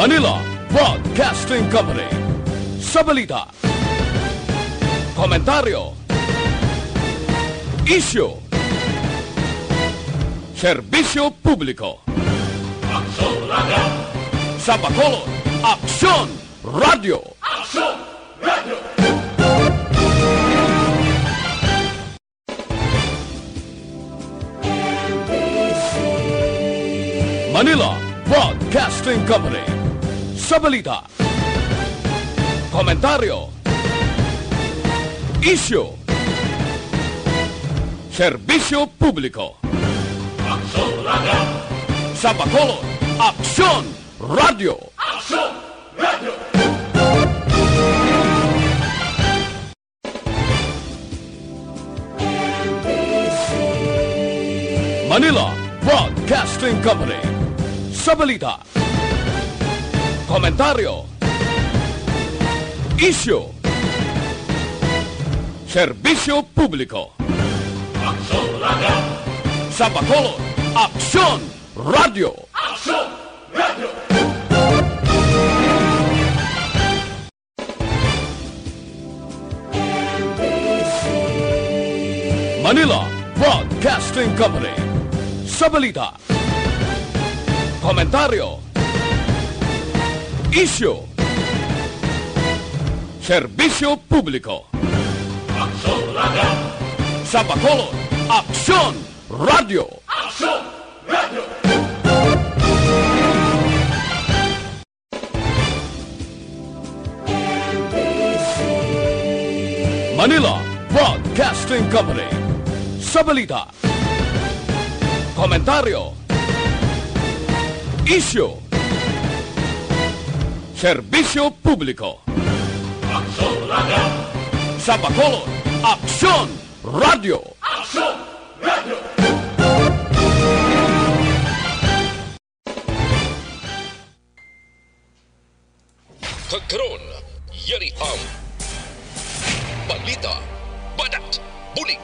Manila Broadcasting Company. Sa balita, komentaryo, isyu, serbisyo publiko. Aksyon Radio! Sa Bacolod, Aksyon Radio! Aksyon Radio! Manila Broadcasting Company. Sa balita, komentaryo, isyu, serbisyo publiko. Aksyon Radio! Sa Bacolod, Aksyon Radio! Aksyon Radio! Manila Broadcasting Company. Sa balita, komentaryo, isyu, serbisyo publiko. Aksyon Radio! Sa Bacolod, Aksyon Radio! Aksyon Radio! Manila Broadcasting Company. Sa balita, komentaryo, isyu, serbisyo publiko. Aksyon Radio! Sa Bacolod, Aksyon Radio! Aksyon Radio! Manila Broadcasting Company. Sa balita, komentaryo, isyu, serbisyo publiko. Aksyon Radio! Sa Bacolod, Aksyon Radio! Aksyon Radio! Kagkaroon, yari ang balita, badat, bulig.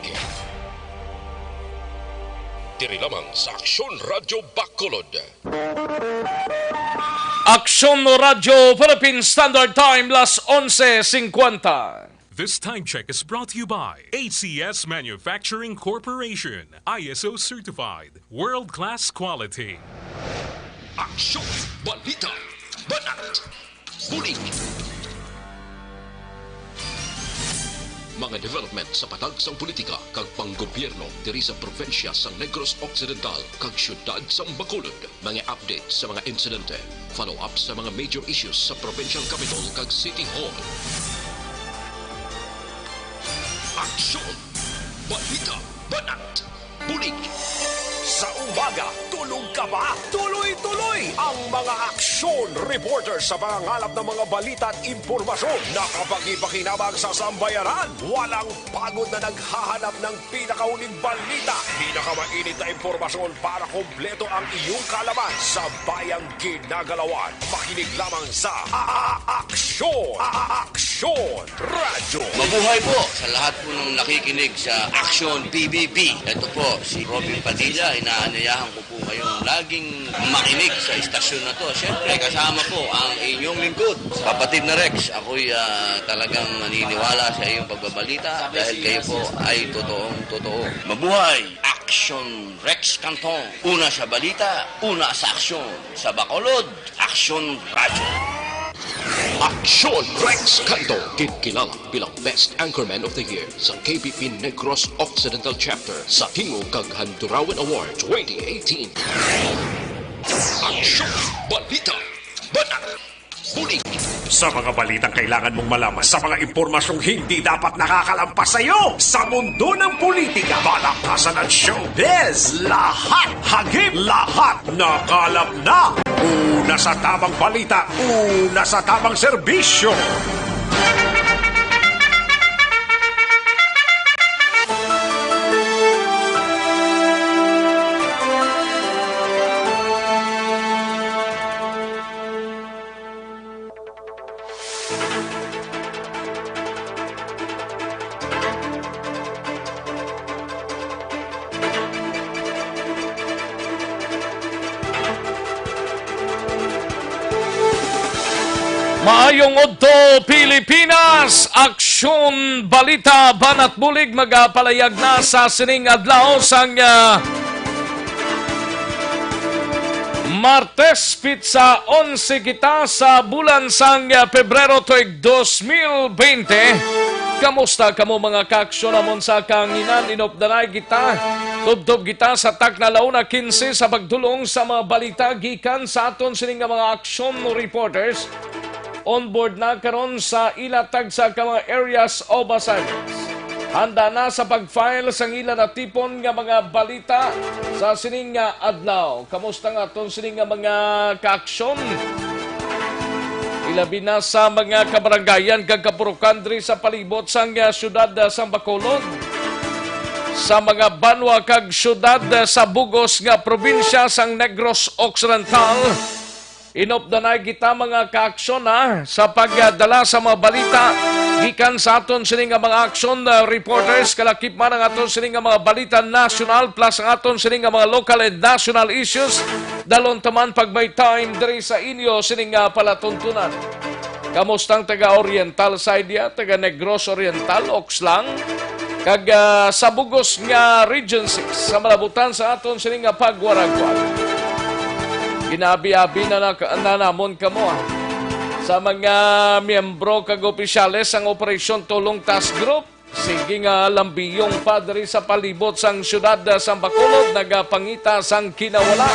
Diri lamang sa Aksyon Radio Bacolod. Aksyon Radio Philippine Standard Time, las 11:50. This time check is brought to you by ACS Manufacturing Corporation, ISO certified, world-class quality. Aksyon, balita, badat, bulig. Mga development sa patagsang politika kag panggobyerno diri sa probinsya sa Negros Occidental kag syudad sa Bacolod. Mga update sa mga insidente, follow-up sa mga major issues sa provincial capital kag City Hall. Aksyon, balita, banat, bulig. Sa umaga, tulog ka ba? Tuloy-tuloy ang mga aksyon reporter sa mga ngalap ng mga balita at impormasyon na kapag-ipakinabang sa sambayaran. Walang pagod na naghahanap ng pinakauling balita. Pinakamainit na impormasyon para kompleto ang iyong kalaman sa bayang ginagalawan. Makinig lamang sa Aksyon! Aksyon Radio! Mabuhay po sa lahat po ng nakikinig sa Aksyon PBB. Ito po si Robin Padilla. Inaanyayahan ko po kayong laging makinig sa istasyon na to. Siyempre, kasama po ang inyong lingkod. Kapatid na Rex, ako'y talagang naniniwala sa iyong pagbabalita dahil kayo po ay totoong-totoo. Mabuhay! Aksyon Rex Canton. Una sa balita, una sa aksyon. Sa Bacolod, Aksyon Radio. Aksyon Rex Canto, kinkilala bilang Best Anchorman of the Year sa KBP Negros Occidental Chapter sa Tingog kag Handurawan Award 2018. Aksyon, balita, banat, bulig. Sa mga balitang kailangan mong malaman, sa mga impormasyong hindi dapat nakakalampas sa iyo, sa mundo ng politika, balakasan at showbiz, lahat, hagip, lahat, nakalap na. Una sa tamang balita, una sa tamang serbisyo. Maayong Odto, Pilipinas! Aksyon, balita, banat bulig, magapalayag na sa sining adlaw sang Martes, Pizza 11 kita sa bulan sang Pebrero tuig 2020. Kamusta kamo mga kaaksyon namon sa kanginan? Inopdanay kita. Tubtob kita sa taknalaw na 15 sa pagdulong sa mga balita gikan sa aton sining mga aksyon reporters. On board na karon sa ilatag sa mga areas of assignments. Handa na sa pag-file sang ila na tipon nga mga balita sa sining nga adlaw. Kamusta nga aton sining nga mga kaaksyon? Ilabi na sa mga kabaranggayan kag kapurukan diri sa palibot sang syudad sa Bacolod. Sa mga banwa kag syudad sa bugos nga probinsya sang Negros Occidental. Inopdanay kita mga kaaksyon sa pagdala sa mga balita gikan sa aton sining nga mga aksyon reporters kalakip man ang aton sining nga mga balita national plus ang aton sining nga mga local and national issues dalon taman pag may time diri sa inyo sining nga palatuntunan. Kamustang taga Oriental side ya, taga Negros Oriental, Oxlang, kag sa bugos nga Region 6 sa malabutan sa aton sining nga pagwaragwag. Ginabi-abi na namon kamo sa mga miyembro kag opisyales ang Operasyon Tulong Task Group. Sige nga lambiyong padre sa palibot sang syudad sa Bacolod nagapangita sang kinawala.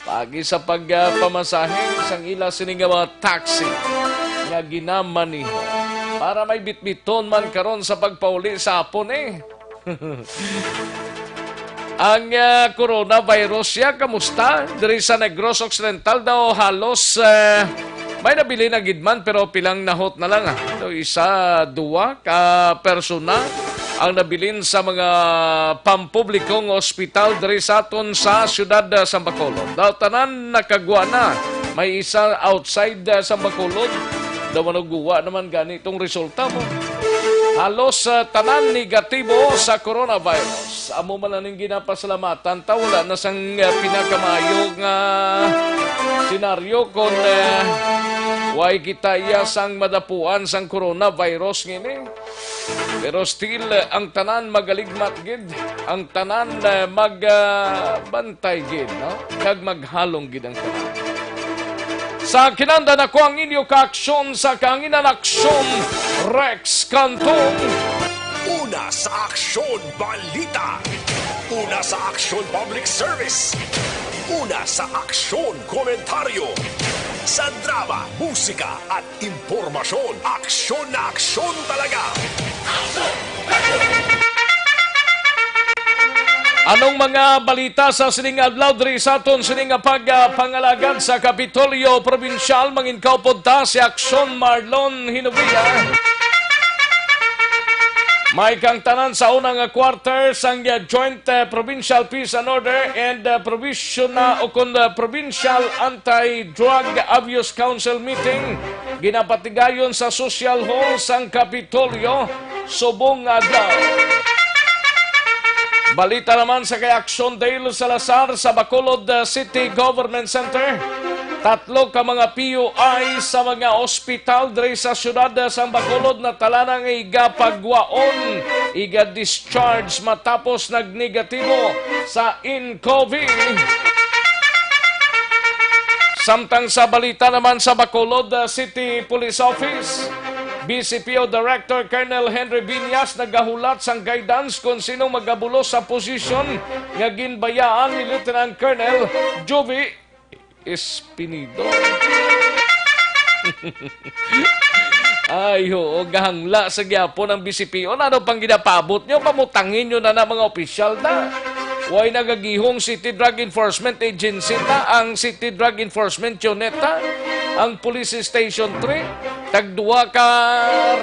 Pagi sa pagpamasahe sang ila sining mga taxi nga ginamaniho para may bitbiton man karon sa pagpauli sa hapon Ang coronavirus ya, kamusta? Diri sa Negros Occidental daw halos may nabili na gidman pero pilang nahot na lang. So, isa, duwa ka persona ang nabilin sa mga pampublikong ospital diri sa aton sa siyudad sa Bacolod. Daw tanan nakagwa na. May isa outside sa Bacolod. Daw manuguwa naman ganitong resulta mo. Halos tanan negatibo sa coronavirus. Amo man ning ginapasalamatan ta wala na sang pinakamayong senaryo kon way kita iya sang madapuan sang coronavirus ngini. Pero still ang tanan magaligmat gid, ang tanan magbantay gid, no? Kag maghalong gid ang tanan. Sa kinanda na ko ang inyo kaaksyon sa kanginan aksyon, Rex Cantong. Una sa aksyon balita. Una sa aksyon public service. Una sa aksyon komentaryo. Sa drama, musika at impormasyon. Aksyon na aksyon talaga. Anong mga balita sa sining adlaw diri sa aton sining pagpangalagad sa Kapitolyo Provincial mangin kaupunta si Aksyon Marlon Hinovia. May kang tanan sa unang quarter sang Joint Provincial Peace and Order and Provincial Anti-Drug Abuse Council meeting ginapatigayon sa Social Hall sang Kapitolyo subong adlaw. Balita naman sa kay Aksyon Dale Salazar sa Bacolod City Government Center. 3 ka mga PUI sa mga ospital diri sa syudad sa Bacolod na talanang igapagwaon, iga-discharge matapos nagnegatibo sa in-COVID. Samtang sa balita naman sa Bacolod City Police Office, BCPO Director Colonel Henry Viñas nagahulat sang guidance kung sino magabulos sa posisyon nga ginbayaan ni Lieutenant Colonel Jovi Espinido. Ay, ho, gahangla sa gyapon ng BCPO. Ano pang ginapabot nyo? Pamutangin nyo na mga opisyal na. Way nagagihong City Drug Enforcement Agency ta, ang City Drug Enforcement Unit ta, ang Police Station 3, tagduwa ka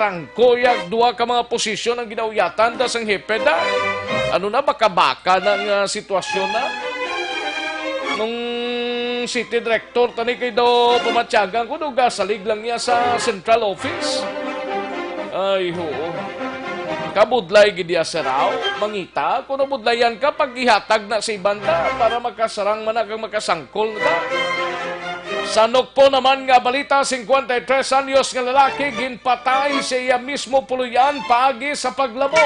rangkoyak, duwa ka mga posisyon ang ginauyatan da sang hepeda. Ano na, baka-baka ng sitwasyon na? Nung City Director, tani kay daw pumatyagan ko, daw gasalig lang niya sa Central Office. Ay, ho. Kabudlay gidya sa raw, mangita, kung nabudlayan ka, pag ihatag na sa ibanda para makasarang man kang makasangkol na. Sa Nukpo naman nga balita, 53 anyos nga lalaki ginpatay sa iya mismo puluyan paagi sa paglabo.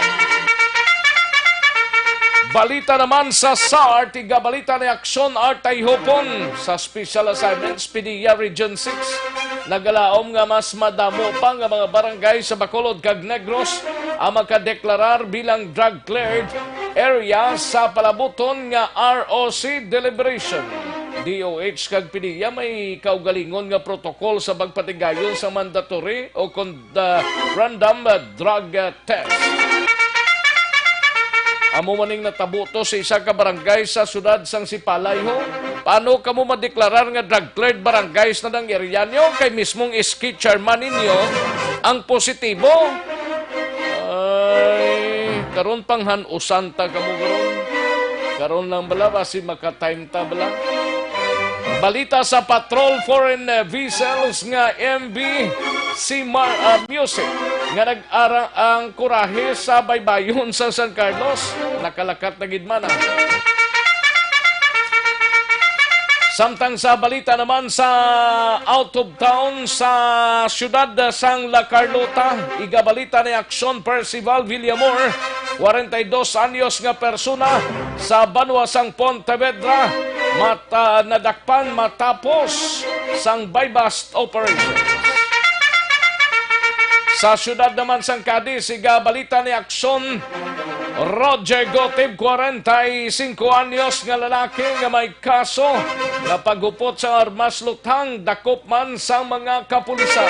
Balita naman sa SAR, tiga balita ni Aksyon Artay Hopon sa Special Assignments PDEA Region 6. Nagalaom nga mas madamo pa nga mga barangay sa Bacolod kag Negros ang makadeklarar bilang drug-cleared area sa palabuton nga ROC deliberation. DOH kag PDEA may kaugalingon nga protokol sa pagpatigayon sa mandatory o random drug test. Amo maning natabuto sa isa ka barangay sa sudad sang Sipalay ho. Paano kamo madeklarar nga drug-cleared barangays na ng area nyo kay mismong iski chairman ninyo ang positibo? Ay, karon pang hanusan ta kamo karon. Karon lang bala basi maka-time ta bala. Balita sa Patrol Foreign Vessels nga MV Music nga nag-arang ang kurahe sa baybayon sa San Carlos. Nakalakat na gidmana. Samtang sa balita naman sa out of town sa siyudad sang La Carlota, igabalita ni Aksyon Percival Villamor, 42 anyos nga persona sa Banwa sang Pontevedra, nadakpan matapos sang buy-bust operation. Sa siyudad naman sang Cadiz, igabalita ni Aksyon Roger Gotib, 45 anyos nga lalaki nga may kaso na paghupot sa armas lutang dakop man sa mga kapulisan.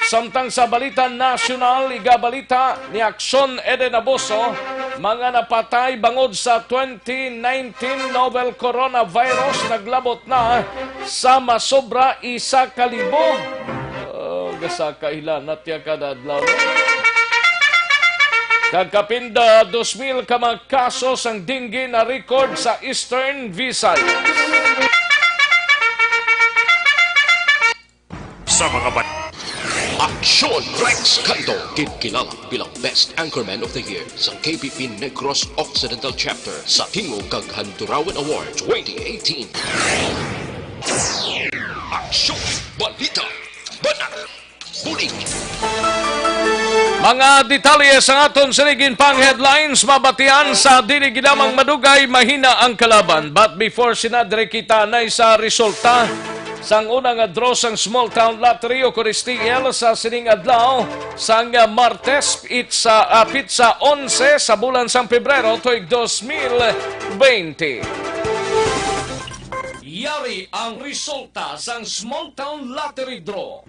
Samtang sa balita nasyonal, igabalita ni Aksyon Eden Abuso, mga napatay bangod sa 2019 novel coronavirus naglabot na sa masobra 1,000. Gasa kailanat ya kada adlaw. Kagkapinda 2,000 ka mga kasos ang dinggi na record sa Eastern Visayas. Sa mga Aksyon Rex Canto, kinilala bilang Best Anchorman of the Year sa KBP Negros Occidental Chapter sa Tingog kag Handurawan Awards 2018. Aksyon Balita Banat Bulig. Mga detalye sa aton sinigin pang headlines, mabatian sa dinig ginamang madugay, mahina ang kalaban. But before sinadre kita na sa resulta sang unang draw sang Small Town Lottery o Coristiel sa sining adlaw sang Martes sa 11 sa bulan sang Pebrero tuig 2020. Yari ang resulta sang Small Town Lottery Draw.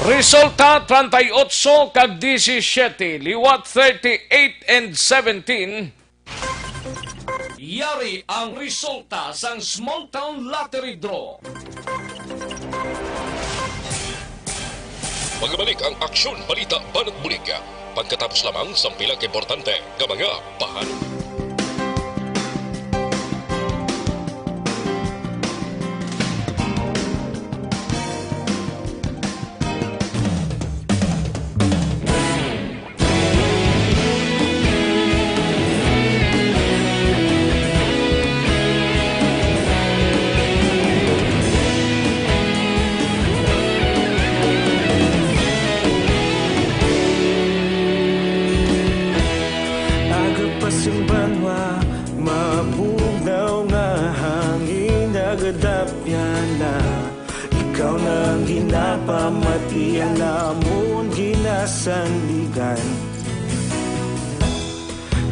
Resulta 38 kag 17, liwat 38 and 17. Yari ang resulta sang Small Town Lottery Draw. Magbalik ang Aksyon Balita Banat Bulig pagkatapos lamang sa pilang importante ng mga bahan. Pamatian namon ginasandigan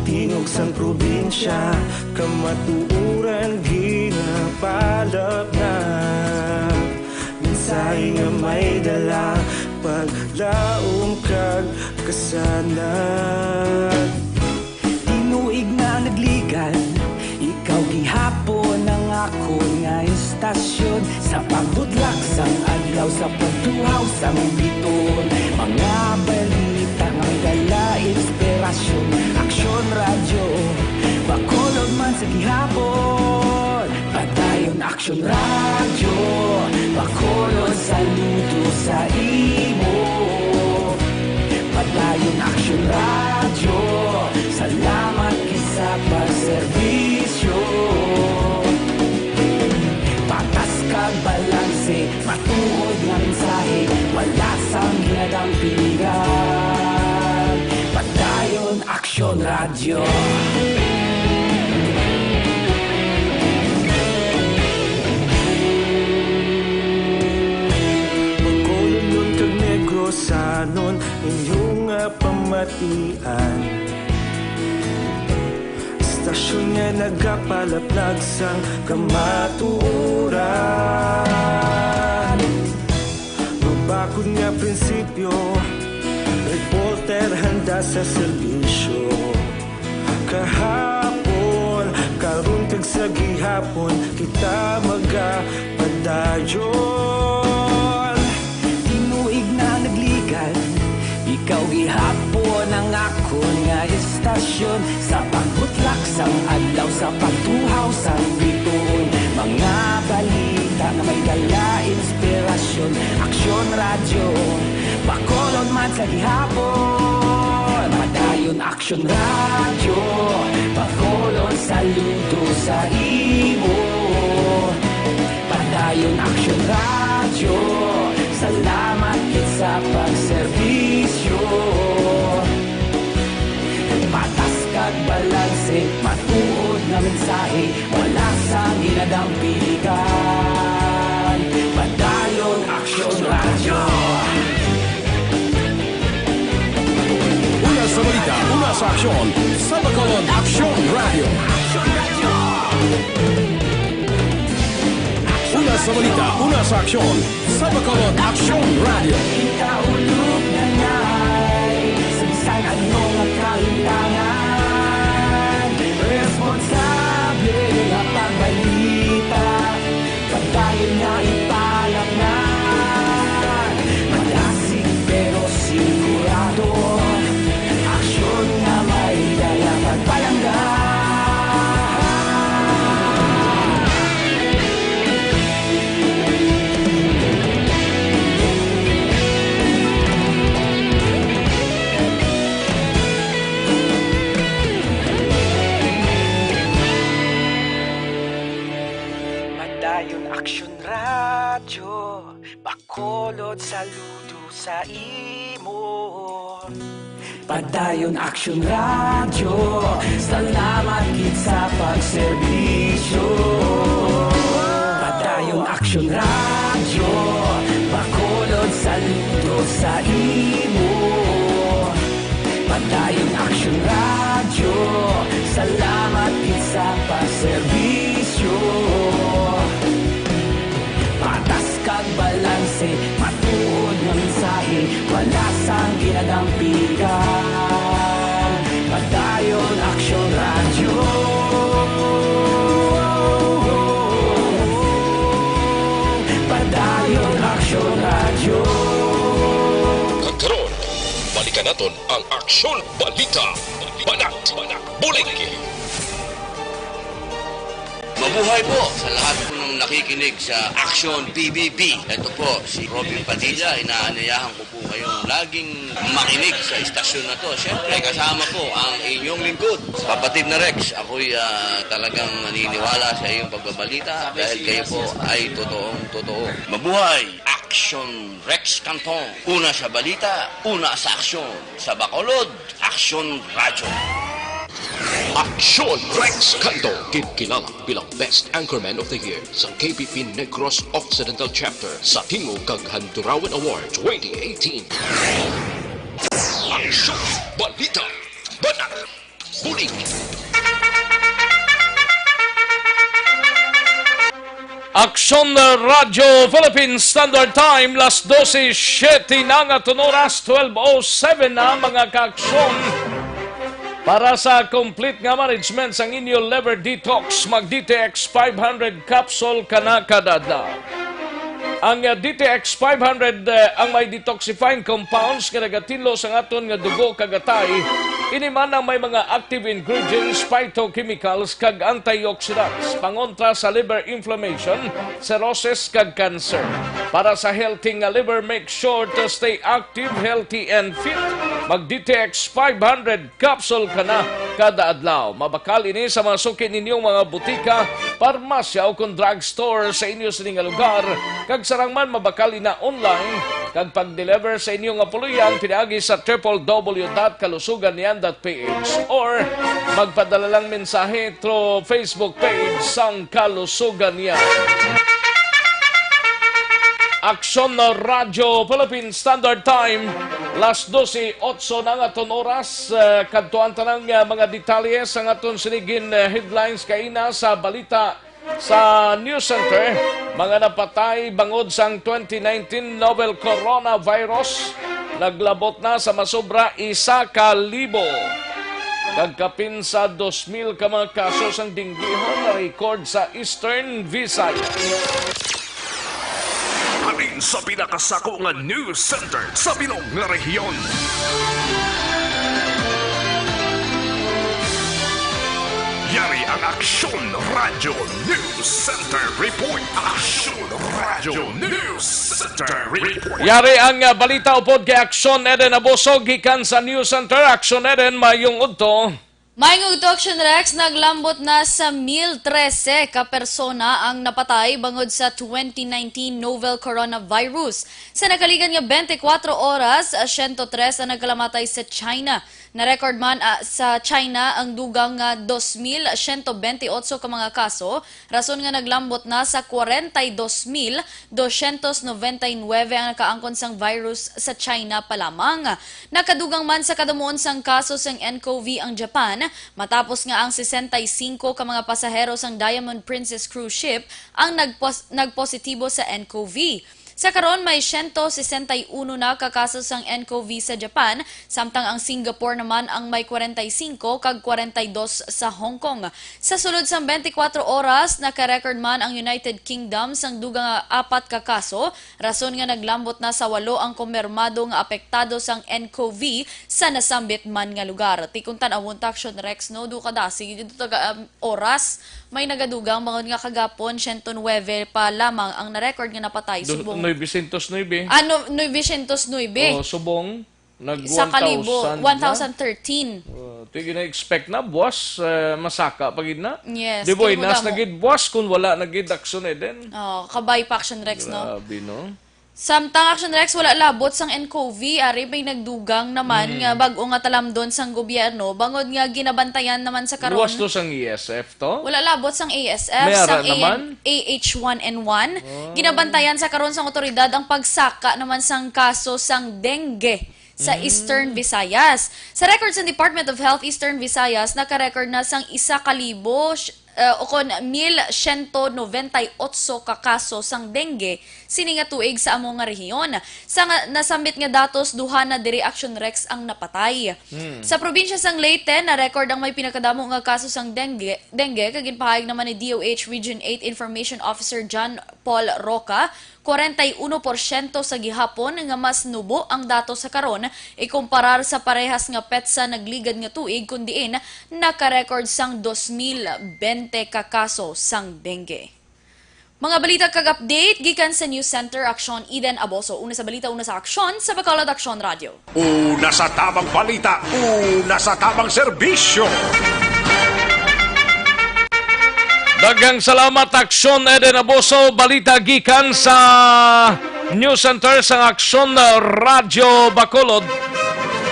Tingog sang probinsya kamatuuran ginapalap na Minsay nga may dala paglaong kag kasanag Tinuig na nagligan ikaw gihapon ang ako nga istasyon Sa pagbudlak sang adlaw sa pagtuhaw sang biton Mga balita nga dala inspirasyon Aksyon radyo, Bacolod man sa gihapon Padayon Aksyon radyo, Bacolod saludo sa imo Padayon Aksyon radyo, salamat kisa pagserbisyo Aksyon Radio. Magkulunod kag Negrosanon inyong pamatian. Istasyon nga nagapalaplag sang kamaturan. Mabakod nga prinsipyo, reporter handa sa serbisyo. Kahapon, karon kag sa gihapon, kita magapadayon. Tinuig na naglikan, ikaw gihapon ang akon nga istasyon. Sa pagbutlak sang adlaw, sa pagtuhaw sang bituon, mga balita na may dala inspirasyon. Aksyon Radio, Bacolod man sa gihapon. Padayon Aksyon Radio, Bacolod saludo sa imo. Padayon Aksyon Radio, salamat kit sa pagserbisyo. Patas kag balanse, matuod nga mensahe, wala sang ginadampikan. Padayon Aksyon Radio. Una sa balita, una sa aksyon, sa Bacolod Aksyon Radio. Una sa balita, una sa aksyon, sa Bacolod Aksyon Radio. Ikaulog na ngay, sa bisan anong kalintangan. Responsable nga pagbalita, pagdayon nga ipalaknan. Malasig pero sigurado, aksyon nga may dala pagpalanggan. Padayon Aksyon Radio, Bacolod saludo sa imo. Padayon Aksyon Radio, salamat kit sa pagserbisyo. Padayon Aksyon Radio, Bacolod saludo sa imo. Padayon Aksyon Radio, salamat kit sa pagserbisyo. Patas kag balanse, matuod nga mensahe, wala sang ginadampikan. Padayon Aksyon Radio. Padayon Aksyon Radio. Karon, balikan naton ang Aksyon Balita. Banat, bulig. Mabuhay po sa lahat po ng nakikinig sa Aksyon PBB. Ito po, si Robin Padilla. Inaanayahan ko po kayong laging makinig sa istasyon na to. Siyempre, kasama po ang inyong lingkod. Kapatid na Rex, ako'y talagang naniniwala sa iyong pagbabalita dahil kayo po ay totoong-totoo. Mabuhay! Aksyon Rex Canton. Una sa balita, una sa aksyon. Sa Bacolod, Aksyon Radio. Aksyon Rex Canto, kilala bilang Best Anchorman of the Year sa KBP Negros Occidental Chapter sa Tingog kag Handurawan Award 2018. Aksyon Balita, Banat, Bulig. Aksyon Radio Philippine Standard Time, las 12:07 na nga tunoras, 12:07 na mga kaaksyon. Para sa complete nga management sang inyo liver detox, mag-DTX 500 capsule kana kada adlaw. Ang DTX 500 ang may detoxifying compounds nga nagatinlo sa aton nga dugo kagatay. Ini man ang may mga active ingredients, phytochemicals kag antioxidants, pangontra sa liver inflammation, cirrhosis kag cancer. Para sa healthy nga liver, make sure to stay active, healthy and fit. Mag DTX 500 capsule kana kada adlaw. Mabakal ini sa mga suki ninyong mga butika, parmasya o kung drugstore sa inyo sa nga lugar. Kag sarangman mabakal ina online kag pag-deliver sa inyong nga puluyan pinaagi sa www.kalusuganian.ph or magpadala lang mensahe through Facebook page sang Kalusugan Yan. Aksyon na Radyo Philippine Standard Time, las 12:08 na nga aton oras. Kadtuan tanang mga detalye sa aton sinigin headlines kaina sa balita sa News Center. Mga napatay bangod sang 2019 novel coronavirus. Naglabot na sa masobra 1,000. Kagkapin sa 2,000 ka mga kaso sang dinggihon na record sa Eastern Visayas. Amin sa pinakasako nga news center sa Bilog nga rehiyon. Yari ang Aksyon Radyo News Center Report. Aksyon Radyo News Center Report. Yari ang balita upod kay Aksyon Eden Abosog gikan sa News Center. Aksyon Eden mayong udto. Maingog to Action Rex, naglambot na sa 1,013 ka persona ang napatay bangod sa 2019 novel coronavirus. Sa nakaligan nga 24 oras, 103 ang nagkalamatay sa China. Na-record man sa China ang dugang 2,128 ka mga kaso, rason nga naglambot na sa 42,299 ang nakaangkon sang virus sa China pa lamang. Nakadugang man sa kadamuon sang kaso sang nCoV ang Japan, matapos nga ang 65 ka mga pasahero sang Diamond Princess cruise ship ang nagpositibo sa nCoV. Sa karon may 161 na kakaso sang nCoV sa Japan, samtang ang Singapore naman ang may 45 kag 42 sa Hong Kong. Sa sulod sang 24 oras, naka-record man ang United Kingdom sang dugang 4 ka kaso, rason nga naglambot na sa 8 ang kumpirmado nga apektado sang nCoV sa nasambit man nga lugar. Tikuntan awon Action Rex no du kadasi dito taga oras may nagadugang bangod nga kagapon 109 pa lamang ang na-record nga napatay subong 909. ano 909 Subong nag sa kalibo 1,013. 1,013. Ito yung na-expect na buwas masaka pagid na. Yes. Di boy kaya nas mo- nagid buwas kung wala nagid Aksyon Eden. Oh, kabay pa Action Rex no. Grabe no. Samtang Action Rex wala labot sang nCoV, ari may nagdugang naman nga bag-o nga talamdon sang gobyerno, bangod nga ginabantayan naman sa karon. Luwas to sang ESF to. Wala labot sang ASF, May ara sang naman? AH1N1. Ginabantayan sa karon sang otoridad ang pagsaka naman sang kaso sang dengue sa Eastern Visayas. Sa record sa Department of Health Eastern Visayas, naka-record na sang 1,000 o kon 1,198 ka kaso sang dengue sini nga tuig sa among nga rehiyon. Sa nasambit nga datos duha na diri Action Rex ang napatay. Sa probinsya sang Leyte na record ang may pinakadamo nga kaso sang dengue kag ginpahayag naman ni DOH Region 8 Information Officer John Paul Roca. 41% sa gihapon nga mas nubo ang dato sa karon ikumparar sa parehas nga petsa nagligad nga tuig kundiin naka-record sang 2,020 ka kaso sang dengue. Mga balita kag update gikan sa News Center Aksyon Eden Aboso. Una sa balita, una sa aksyon sa Bacolod Aksyon Radio. Una sa tamang balita, una sa tamang serbisyo. Daghang salamat Aksyon Eden Aboso, balita gikan sa News Center sa Aksyon Radio Bacolod.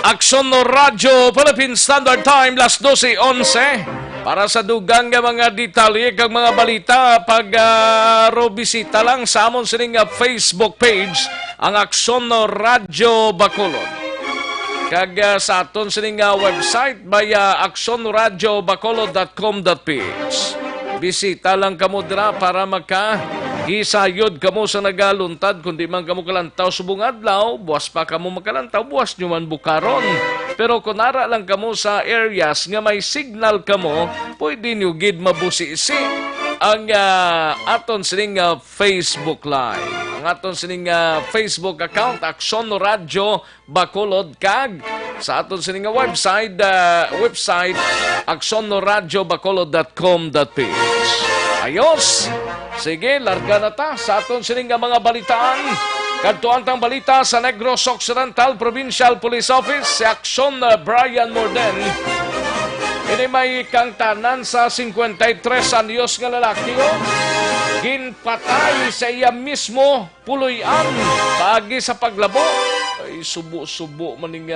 Aksyon Radio Philippine Standard Time, las 12:11. Para sa dugang nga mga detalye kag mga balita, pag-bisita lang sa amon sining Facebook page, ang Aksyon Radio Bacolod. Kag sa aton sining website, via aksonradiobacolod.com.ph. Bisita lang kamo dira para makagisayod kamo sa nagaluntad. Kundi man kamo kalantaw subong adlaw, buwas pa kamo makalantaw, buwas nyo man bukaron. Pero kung nara lang kamo sa areas nga may signal kamo, pwede nyo gid mabusisi ang aton sining Facebook Live. Ang aton sining Facebook account, Aksyon Radio Bacolod, kag sa aton sining website aksonradiobacolod.com.ph. Ayos! Sige, larga na ta sa aton sining mga balitaan. Kadtuan tang balita sa Negros Occidental Provincial Police Office, si Aksyon Brian Morden. Ini may kangtanan sa 53 anyos nga lalaki ginpatay sa iya mismo puloy-an paagi sa paglabo. Ay subo-subo maning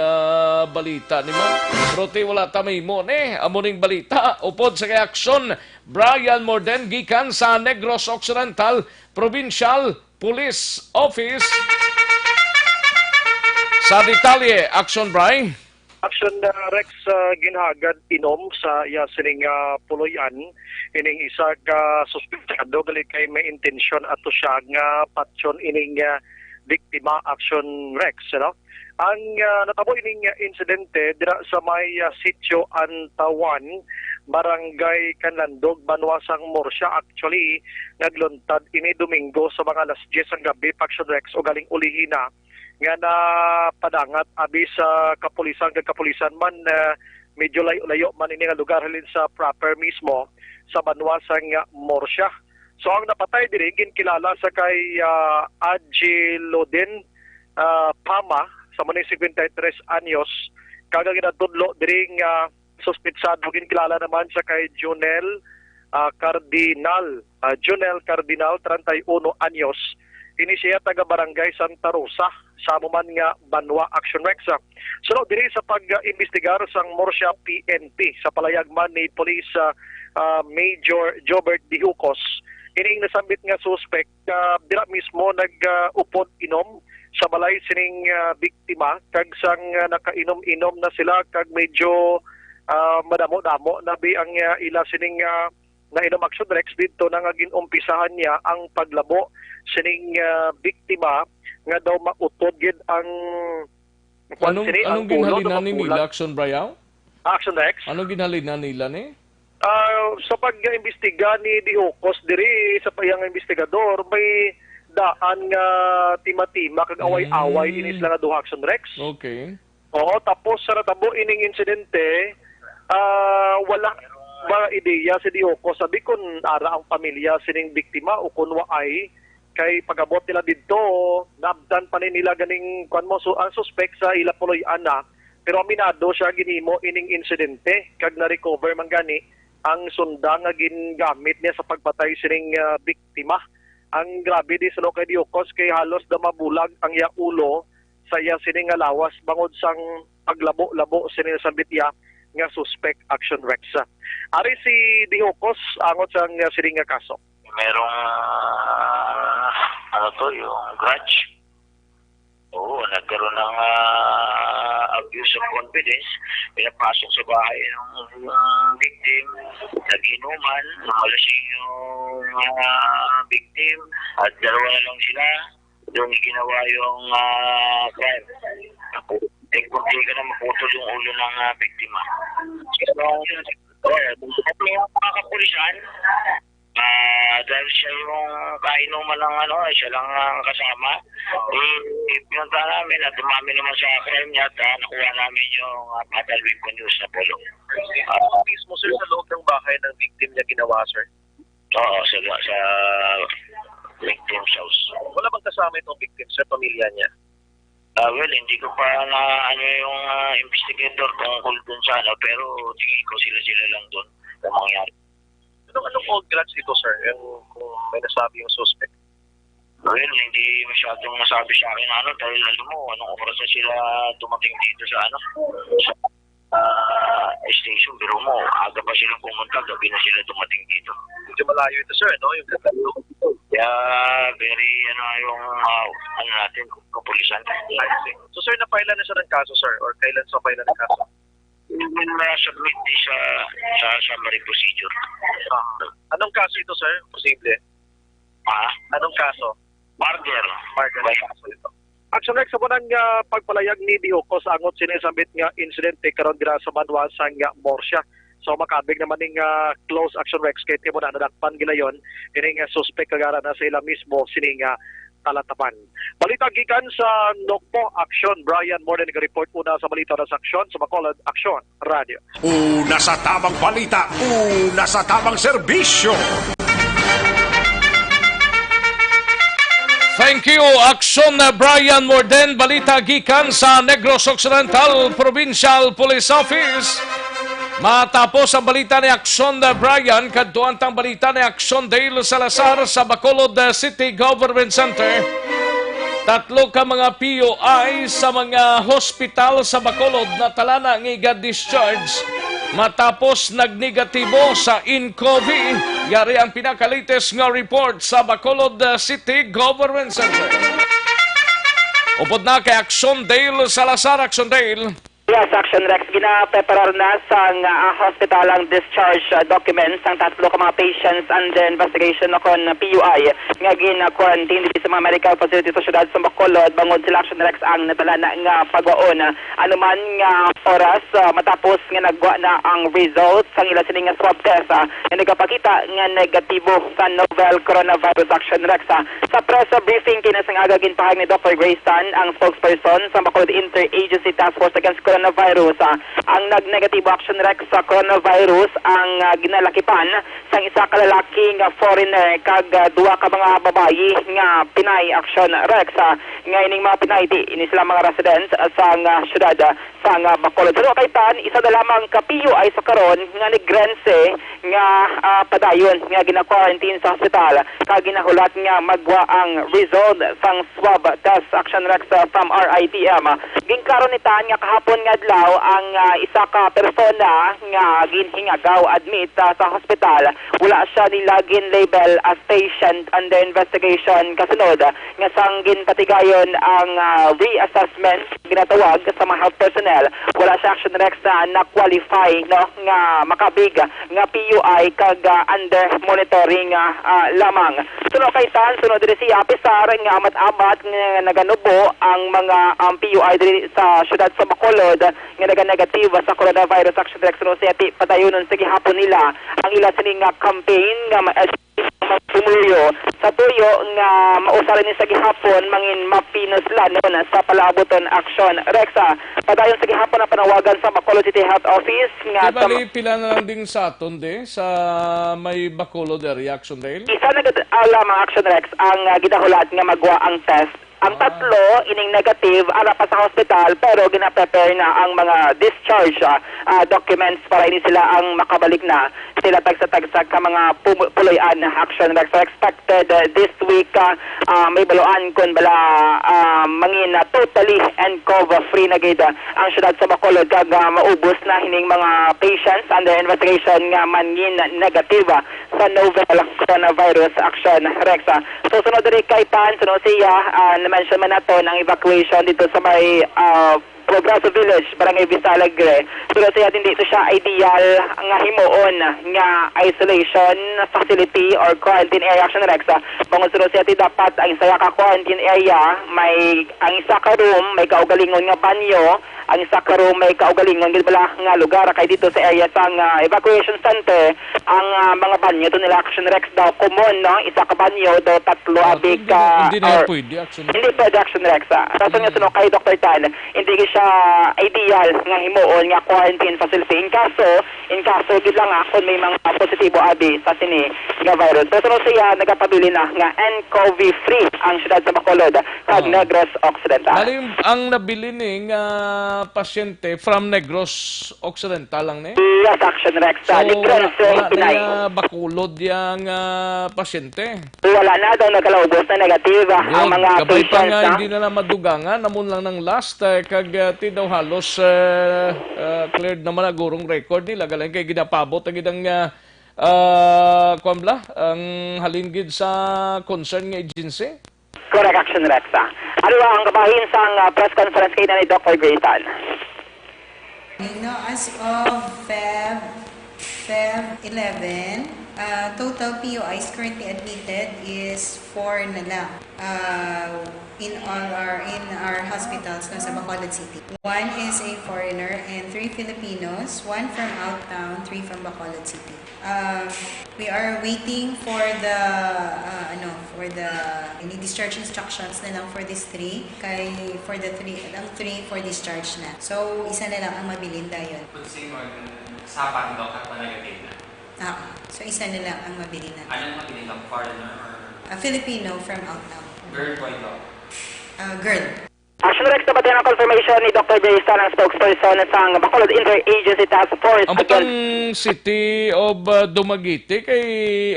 balita ni man. Pero ti wala tamimo ni amuning balita upod sa kay aksyon Brian Morden gikan sa Negros Occidental Provincial Police Office. Sa detalye, aksyon Brian. Action Rex ginhagad inom sa iya sining puloy-an ining isa ka suspetsado gali kay may intensyon ato siya nga patyon ining biktima. Action Rex, no? Ang natabo ining insidente dira sa may sitio Antawan, Barangay Kanlandog, Banwasang Morsya. Actually, nagluntad ini Domingo sa mga alas 10 ang gabi, Action Rex, o galing ulihina nga na padangat abi sa kapulisan man medyo layo man ini nga lugar halin sa proper mismo sa Banwasang Morsya. So ang napatay diri ginkilala sa kay Agilodin Pama sa mga 53 anyos kaga ginatudlo diri nga suspetsado ginkilala naman sa kay Junel Cardinal 31 anyos. Ini siya taga Barangay Santa Rosa sa amuman nga Banwa. Action Rex. So diri sa pag-imbestigar sang Morsya PNP sa palayagman ni Police Major Jobert Dihucos, ining nasambit nga suspect dira mismo nag-upod inom sa balay sining biktima kag sang nakainom-inom na sila kag medyo madamo-damo nabi ang ila sining nainom. Action Rex dito na nga ginumpisahan niya ang paglabo sining biktima nga daw mautod gid ang anong ginhalinan nila Action Brian? Action Rex. Anong ginhalinan nila ni? Sa pag-imbestiga ni Dihucos diri sa payang investigador may daan nga tima-tima kag away-away inis lang nga duha. Action Rex. Okay. Oo, tapos sa natabo ining insidente wala ba ideya si Dihucos sabi kun ara ang pamilya sining biktima o kun waay kay pagabot nila didto nabdan pa ni nila ganing kwan mo ang suspect sa ila puloy-an na pero aminado siya ginimo ining insidente kag na-recover man gani ang sunda nga gingamit niya sa pagpatay sining biktima. Ang grabe di sa kay Dihucos kay halos da mabulag ang iya ulo sa iya sining lawas bangod sang paglabo-labo sining sabitya nga suspect. Action Rex. Ari si Dihucos angot sang sining nga kaso. Merong yung grudge. Oo, nagkaroon ng abuse of confidence. Pinapasok sa bahay ng victim, nag-inuman, malasing yung victim, at dalawa na lang sila. Doon ginawa yung crime. Tekpunti ka na maputol yung ulo ng biktima. Yung mga kapulisan, dahil siya yung kainuman ng siya lang ang kasama. Pinunta namin at dumami naman sa crime niya at nakuha namin yung fatal weapon news na polo. Mismo sir sa loob ng bahay ng victim niya ginawa sir? Oo, sa victim's house. Wala bang kasama itong victim sa pamilya niya? Well, hindi ko pa na yung investigator tungkol dun sa pero tingin ko sila lang dun kung mangyari. Anong old grudge ito, sir? Kung may nasabi yung suspect? Well, hindi masyadong nasabi sa akin dahil alam mo, anong oras na sila dumating dito sa station. Pero mo, aga pa silang pumunta, gabi na sila dumating dito. Medyo malayo ito, sir, no? Yung gagalo. Kaya, very, yung, natin, kapulisan. So, sir, napailan na siya ng kaso, sir? Or kailan sa pailan ng kaso? Submit sa summary procedure. Anong kaso ito, sir? Posible. Anong kaso? Murder. Kaso ito. Action Rex, sa munang pagpalayag ni Dihucos angot sinisambit nga insidente karon dira sa Banwasang Morsya. So makabig naman ning close. Action Rex kay timo na nadakpan gilayon ining suspect kagara na sa ila mismo sining talatapan. Balita gikan sa Nokpo. Action Brian Morden nag-report una sa balita na sa aksyon sa Bacolod Action Radio. Una sa tamang balita, una sa tamang serbisyo. Thank you, Action Brian Morden. Balita gikan sa Negros Occidental Provincial Police Office. Matapos ang balita ni Action Brian, kadtuan tang balita ni Action Dale Salazar sa Bacolod City Government Center. Tatlo ka mga POI sa mga hospital sa Bacolod na talana nga discharge matapos nagnegatibo sa INCOV. Yari ang pinakalites nga report sa Bacolod City Government Center. Upod na kay Action Dale Salazar. Action Dale. Yes, Action Rex, gina-preparar na sa hospital ang discharge documents ang tatlo ka mga patients and the investigation na kon PUI nga gina-quarantine dito sa mga medical facility sa syudad sa Bacolod. Bangod sila Action Rex ang natalana nga pagwaon. Anuman nga oras matapos nga nagwa na ang results ang ila sining swab test nga nagapakita nga negatibo sa novel coronavirus. Action Rex. Sa press briefing kinasang aga ginpahag ni Dr. Grace Tan, ang spokesperson sa Bacolod Interagency Task Force Against Coronavirus, ang nag-negatibo Action Rex sa coronavirus ang ginalakipan sa isa ka lalaki nga foreigner kag duwa ka mga babayi nga Pinay. Action Rex nga ining mga Pinay ini sila mga residents sa syudad sa Bacolod. Pero kay Tan, isa na lamang ka PUI sa karon nga ni Grense nga padayon nga gina-quarantine sa hospital kag ginahulat nga magwa ang result sang swab test. Action Rex from RITM. Ginkaron ni Tan nga kahapon nga adlaw ang isa ka persona nga ginhingagaw admit sa hospital. Wala siya nilagin label as patient under investigation kasunod nga sang ginpatigayon ang reassessment ginatawag sa mga health personnel. Wala siya Action Rex na qualify no nga makabig nga PUI kag under monitoring lamang. Sunod kay Tan, sunod diri siya pisar nga amat-amat nga naganubo ang mga PUI diri sa syudad sa Bacolod nga naga-negative sa coronavirus. Action Rex no siya padayonon sa gihapon nila ang ila sining campaign nga pumulyo sa tuyo nga mausaran ni sa gihapon mangin mapinuslan sa palaaboton. Action Rex padayon sa gihapon na panawagan sa Bacolod City Health Office nga bali pila na lang ding sa aton sa may Bacolod area. Action Dale. Isa na lamang Action Rex ang gidahulat nga magwa ang test. Ang tatlo ining negative ara pa sa hospital pero gina-prepare na ang mga discharge documents para ini sila ang makabalik na sila tagsa-tagsa ka mga puloy-an. Action Rex expected this week may baluan kun bala mangin totally and COVID free na gid ang syudad sa Bacolod kag maubos na hining mga patients under investigation nga mangin negative sa novel coronavirus. Action Rex. So sunod diri kay Tan, sunod siya na-mention man nato ang evacuation dito sa may Progreso Village, Barangay Vista Alegre. Pero siya hindi ito siya ideal nga himuon nga isolation facility or quarantine area. Action Rex. Bangon sila siya dapat ang isa ka quarantine area may ang isa ka room may kaugalingon nga banyo, ang isa ka room may kaugalingon gid bala nga lugar kay dito sa area sang evacuation center ang mga banyo to nila. Action Rex daw common no, isa ka banyo do tatlo abig hindi na pwede Action Rex. Hindi pwede Action Rex. Rason nga sunod kay Dr. Tan, hindi siya ideal nga himuon nga quarantine facility in kaso gid lang kung may mga positibo abi sa sini nga virus. Pero siya nagapabili na nga NCOV free ang syudad sa Bacolod kag Negros Occidental. Bali ang nabili ning pasyente from Negros Occidental lang ni? Yes, Action Rex. So, wala na Bacolod yang pasyente? Wala na daw nagkalaubos na negative ang mga kabay patients. Pa nga hindi na lang madugangan namun lang ng last kag ti daw halos cleared naman ang gurong record nila galing kay ginapabot ang gidang kuambla ang halingid sa concern nga agency. Correct, Action Rex. Ano ang kabahin sa press conference kay ni Dr. Grayson? As of Feb 11, total POIs currently admitted is 4 na lang in our hospitals sa Bacolod City. 1 is a foreigner and 3 Filipinos, 1 from out-town, 3 from Bacolod City. We are waiting for the any discharge instructions na lang for these 3 kay for the 3 for discharge na. So isa na lang ang mabilin dayon. Sapat daw ka negative na. So isa na lang ang mabili na. Anong mabili ng foreigner or Filipino from out-town. girl boy daw? Girl. Action Rex na ang confirmation ni Dr. Jay Stan, ang spokesperson sa Bacolod Interagency Task Force. Ang batang City of Dumaguete kay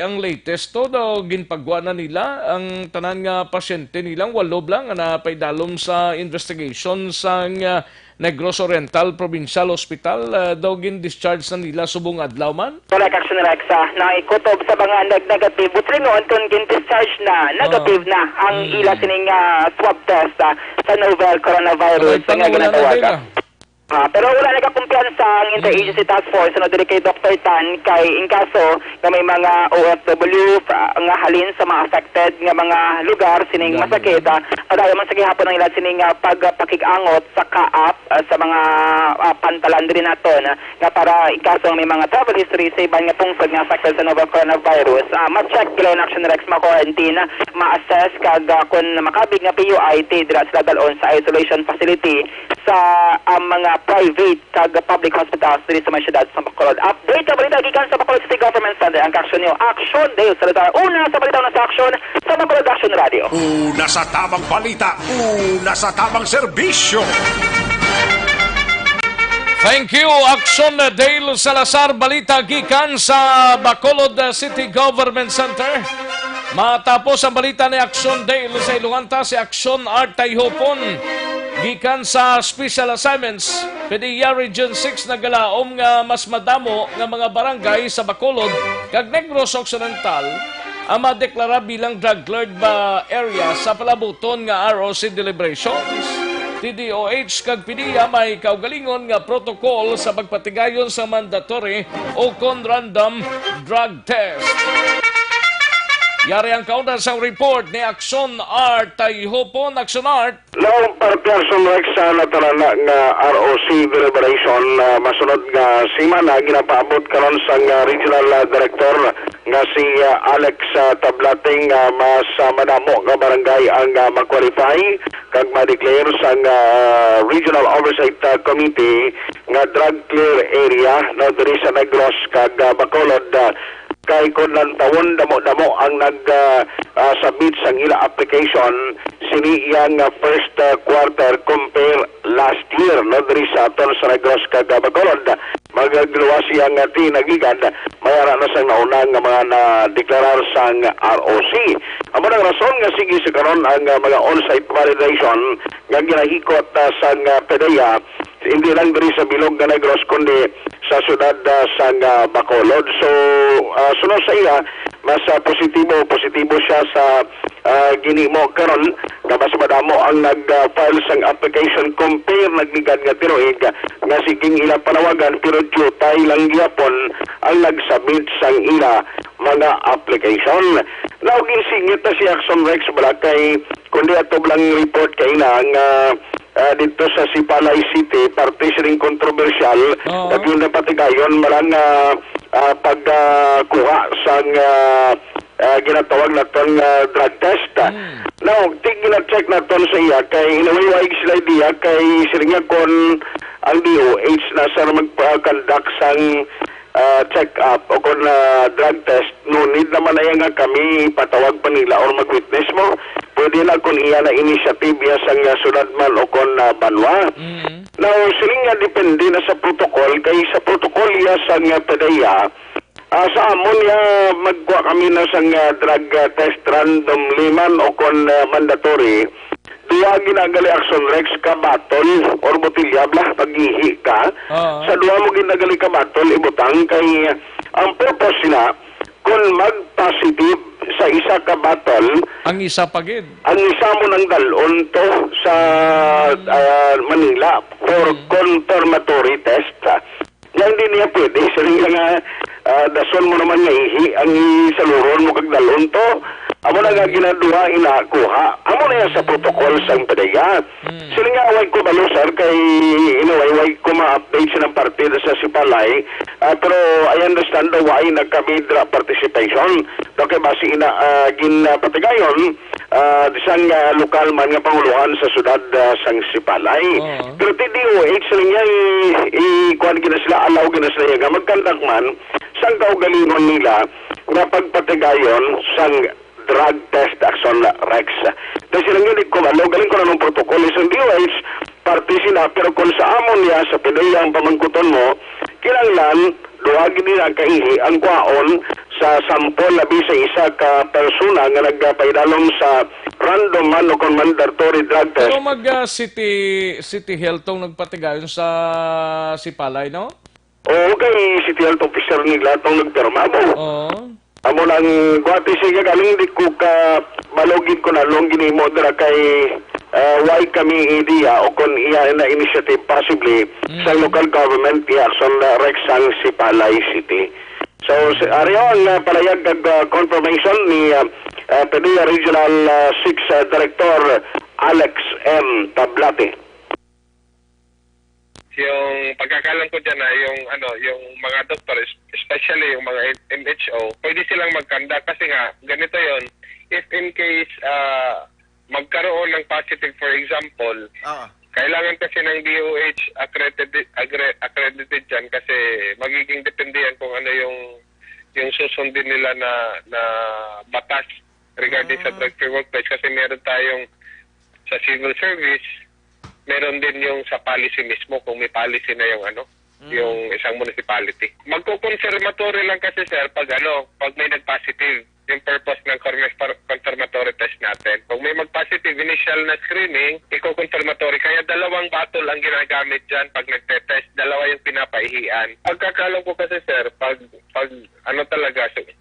ang latest to daw ginpagwa na nila ang tanan nga pasyente nilang 8 lang na paidalom sa investigation sa Negros Oriental Provincial Hospital daw gin-discharge na nila subong adlaw man. Correct, Action Rex. Naikutob sa mga negative. Butri noon kung gin-discharge na, negative na ang ila sining swab test sa novel coronavirus nga ginatawag. Pero wala nagkakumpiyansa ang Interagency Task Force ano diri kay Dr. Tan kay in kaso na may mga OFW nga halin sa mga affected nga mga lugar sining masakit padayon man sa gihapon ang ilan sining pagpakig-angot sa kaap sa mga pantalan diri naton nga para in kaso may mga travel history sa iban nga pungsod nga affected sa novel coronavirus ma-check kila in Action Rex ma-quarantine ma-assess kag kung makabig nga PUIT dira sila dalon sa isolation facility sa mga private kag public hospitals diri sa mga syudad sa Bacolod. Update sa balita gikan sa Bacolod City Government Center ang action niyo. Action Day sa lugar. Una sa balita na sa action sa Bacolod Action Radio. Una sa tamang balita, una sa tamang serbisyo. Thank you, Action Dale Salazar. Balita gikan sa Bacolod City Government Center. Matapos ang balita ni Action Dale sa Ilonganta, si Action Art Tayhopon. Gikan sa Special Assignments, PDEA Region 6 na galaom nga mas madamo nga mga barangay sa Bacolod kag Negros Occidental ang madeklara bilang drug-cleared ba area sa palabuton nga ROC deliberations. TDOH kag PDEA may kaugalingon nga protocol sa pagpatigayon sa mandatory o con-random drug test. Yari ang kauna sa report ni Action Art Tayhopon. Action Art. Noong Person Rex sa natarana nga ROC deliberation masunod nga simana ginapaabot karon sa regional director nga si Alex Tablating mas madamo nga barangay ang ma-qualify kag ma-declare sa Regional Oversight Committee nga drug clear area na diri sa Negros kag Bacolod kay kun lang tawon damo-damo ang nag-submit sang ila application sini iyang first quarter compare last year no diri sa aton sa Negros kag Bacolod magagluwa siyang tinagigan mayara na sang naunang mga na-deklarar sang ROC. Amo nang rason nga sige sa karon ang mga on-site validation nga ginahikot sang PDEA hindi lang diri sa bilog nga Negros kundi sa syudad sang Bacolod. So sunod sa iya mas positibo siya sa ginimo karon na mas madamo ang nag-file sang application compare nagligad nga tiroig nga siging ila panawagan pero jutay lang gyapon ang nag-submit sang ila mga application. Now ginsingit na si Action Rex balakay kundi ato lang report kay na nga dito sa Sipalay City, parte siring kontrobersyal, naging napatigayon malang pagkuha sang ginatawag na itong drug test. Now, tigina-check na ito sa iya, kay inawiwaig sila diya, kay siringa kon ang DOH na sa mag-conduct sang check-up o kung drug test, no need naman na nga kami patawag pa nila or mag-witness mo. Pwede na kung iya na initiative ya sang sunod man o kung banwa. Now, siling nga depende na sa protocol, kay sa protocol ya sang PDEA, sa amon ya magkuha kami na sang drug test randomly man o kung mandatory, duwa ginagali Action Rex ka batol or botilya blah pag-ihi ka. Sa duwa mo ginagali ka batol, ibutang kay ang purpose na kung mag-positive sa isa ka batol, ang isa pagid. Ang isa mo nang dalon to sa Manila for confirmatory test. Yan din niya pwede. Saring nga dason mo naman nga ihi, ang isaluron mo kag dalon to. Amo na nga ginaduha inakuha. Amo na yan sa protocol sa PDEA. Sila nga away ko balo sir kay inawayway ko ma-update siya ng partida sa Sipalay. Pero I understand the why nagka-midra participation. Kaya basi ginapatigayon isang lokal man nga panguluhan sa sudad sang Sipalay. Pero TDOH sila nga ikuhan gina sila, allow gina sila nga magkandak man sang kaugalingon nila nga pagpatigayon sang Drug Test Action Rex. Dahil silang yun, galing ko na ng protocol, isang DOH, parte sila, pero kung sa amon niya, sa PDEA ang pamangkuton mo, kinanglan, duwagin nila kaihi ang kwaon sa sampol labi sa isa ka persona nga nagpaidalom sa random mandatory drug test. Pero City Health tong nagpatigayon sa Sipalay, no? Oo, kay City Health Officer nila itong nagpirma mo. Oo. Amo lang, guwati siya galing di ko ka malogin ko na long ginimo dira kay why kami idea o kung iya na initiative possibly sa local government i-action Rex ang Sipalay City. So, ariyo ang palayag confirmation ni PDEA Regional 6 Director Alex M. Tablate. Yung pagkakalam ko dyan na yung mga doktor, especially yung mga MHO, pwede silang mag-conduct kasi nga, ganito yon. If in case magkaroon ng positive, for example, kailangan kasi ng DOH accredited dyan kasi magiging depende yan kung ano yung susundin nila na batas regarding sa drug-free workplace kasi meron tayong sa civil service, meron din yung sa policy mismo kung may policy na yung isang municipality. Magko-confirmatory lang kasi sir pag may nag-positive yung purpose ng confirmatory test natin. Kung may mag-positive initial na screening, iko-confirmatory. Kaya dalawang battle ang ginagamit dyan pag nagte-test. Dalawa yung pinapaihian. Pagkakalam ko kasi sir, pag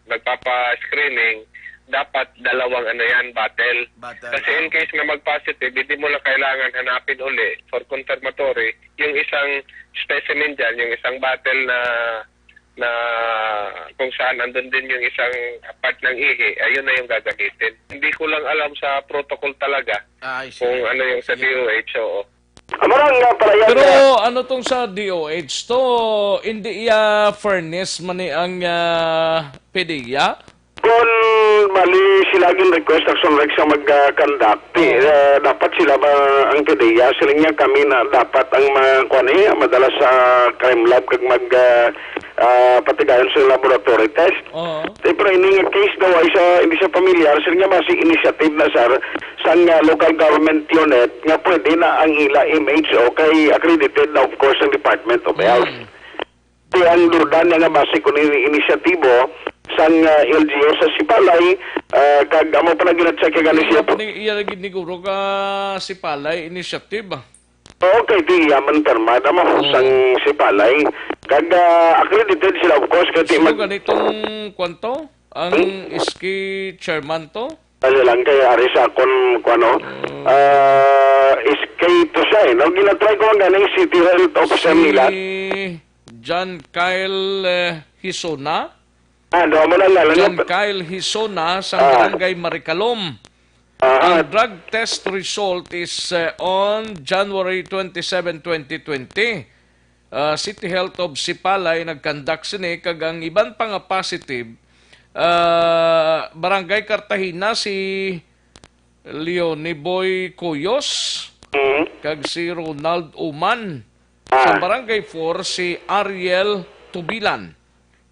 nagpapa-screening, dapat dalawang battle. Kasi in case na mag-positive, hindi mo lang kailangan hanapin uli for confirmatory yung isang specimen dyan, yung isang battle na kung saan andun din yung isang part ng ihi, ayun na yung gagamitin. Hindi ko lang alam sa protocol talaga kung ano yung sa DOH. Pero ano tong sa DOH to, hindi fairness man ang PDEA? Kung mali sila request action Rex ang mag-conduct, dapat sila ba ang PDEA, sila niya kami na dapat ang madalas sa crime lab kag patigayon sa laboratory test. Pero ini nga case daw ay hindi siya familiar, sila niya basi initiative na sir sa local government unit nga pwede na ang ila MHO kay accredited na of course ang Department of Health. Ang durdan nga basi kung inisyatibo sang LGO sa Sipalay kag amo pa na gina-check gani siya po. Iya lagi ni guro ka Sipalay initiative. Okay, di yaman permada mo sang Sipalay kag accredited sila of course kay ganitong kwanto ang iski chairman to. Ano lang kay ari sa kuno iski to siya no ginatry ko ang ganing City Health Officer nila. John Kyle Hisona. John Kyle Hisona sa Barangay Maricalom. Ang drug test result is on January 27, 2020. City Health of Sipalay nagkandak sini kag ang iban pa nga positive Barangay Cartagena si Leonie Boy Cuyos kag si Ronald Uman. Sa Barangay 4 si Ariel Tubilan.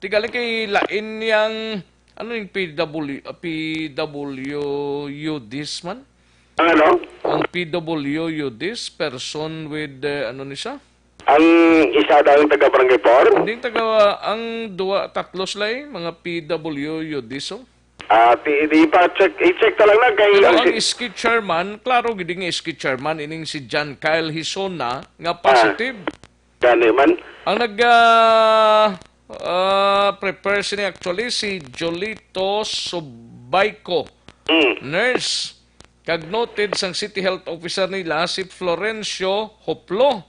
Tigali kay lain yang ano yung PWUDIS man? Ano? Ang PWUDIS, person with ano ni siya? Ang isa daw yung taga Barangay 4? Hindi ang tatlo sila mga PWUDIS. Di pa i-check talaga na kay pero ang iski chairman, klaro gid nga iski chairman ining si John Kyle Hisona nga positive. Gani man. Ang prepare sini actually si Jolito Subayco, nurse. Kag noted sang City Health Officer nila si Florencio Hoplo.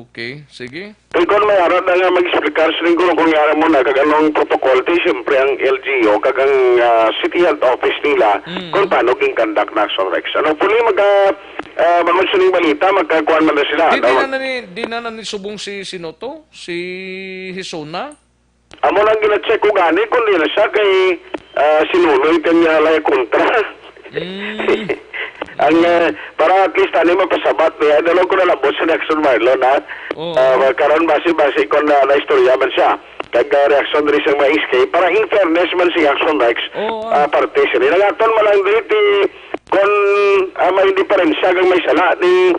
Okay, sige. Kung may harap na nga mag-explicar sa linggo kung yara mo na kag anong protocol, siyempre ang LGO kag ang City Health Office nila kung paano ging conduct na action Rex. Ano po ni mag-mentioning balita, magkakuan man na sila. Di na subong si Sinoto, si Hisona. Amo lang gina-check ko gani kung di na siya kay sinuloy kanya lay kontra. ang para at least ani mapasabat niya dalo ko na labot sa Jackson Marlon na karon base kon na istorya man siya kag reaksyon diri sa mga escape para in fairness man si Action Rex parte siya nagaton man lang dito kon may diferensya kag may sala ni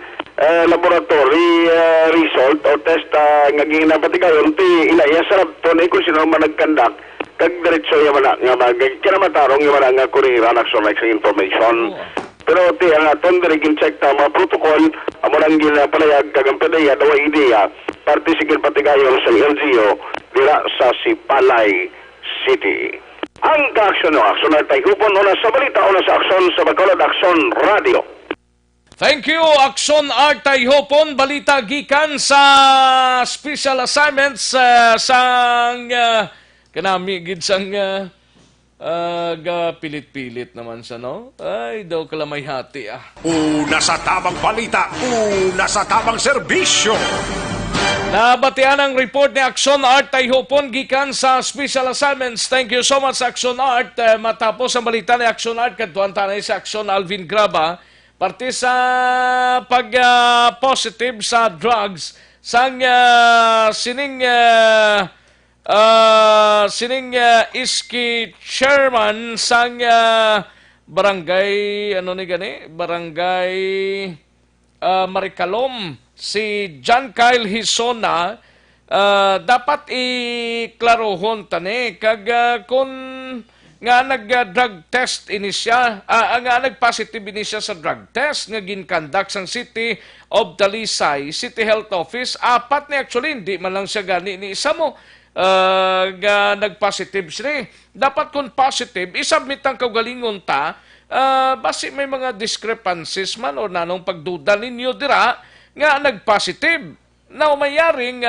laboratory result o test nga ginapatigayon ti ilaya sa rabton kung sino man nagkandak kag diretso yaman nga magkinatarong yaman nga kuriran Action Rex information. Pero ti ang aton diri gin-check ta mga protocol amo nang ginapalayag kag ang PDEA daw ideya parte sigil patigayon sa LGU dira sa Sipalay City. Ang kaaksyon no aksyon na tayo hupon una sa balita una sa aksyon sa Bacolod Aksyon Radio. Thank you, Akson Art Tayhopon. Balita gikan sa special assignments sang kanamigid sang pilit-pilit naman sa no? Ay, daw kalamay hati Una sa tamang balita, una sa tamang serbisyo. Nabatian ang report ni Akson Art Tayhopon gikan sa special assignments. Thank you so much, Akson Art. Matapos ang balita ni Akson Art, kadtuan tanay si Akson Alvin Graba, parte sa pag-positive sa drugs sang sining iski chairman sang barangay barangay Maricalom si John Kyle Hisona dapat iklarohon tani kag kun nga nag-drug test ini siya, nga nag-positive ini siya sa drug test nga ginkandak sang City of Talisay, City Health Office. Apat ni actually, hindi man lang siya gani ni isa mo nga nag-positive siya. Dapat kung positive, isubmit ang kaugalingon ta, basi may mga discrepancies man o nanong pagduda ninyo dira nga nag-positive. Na umayaring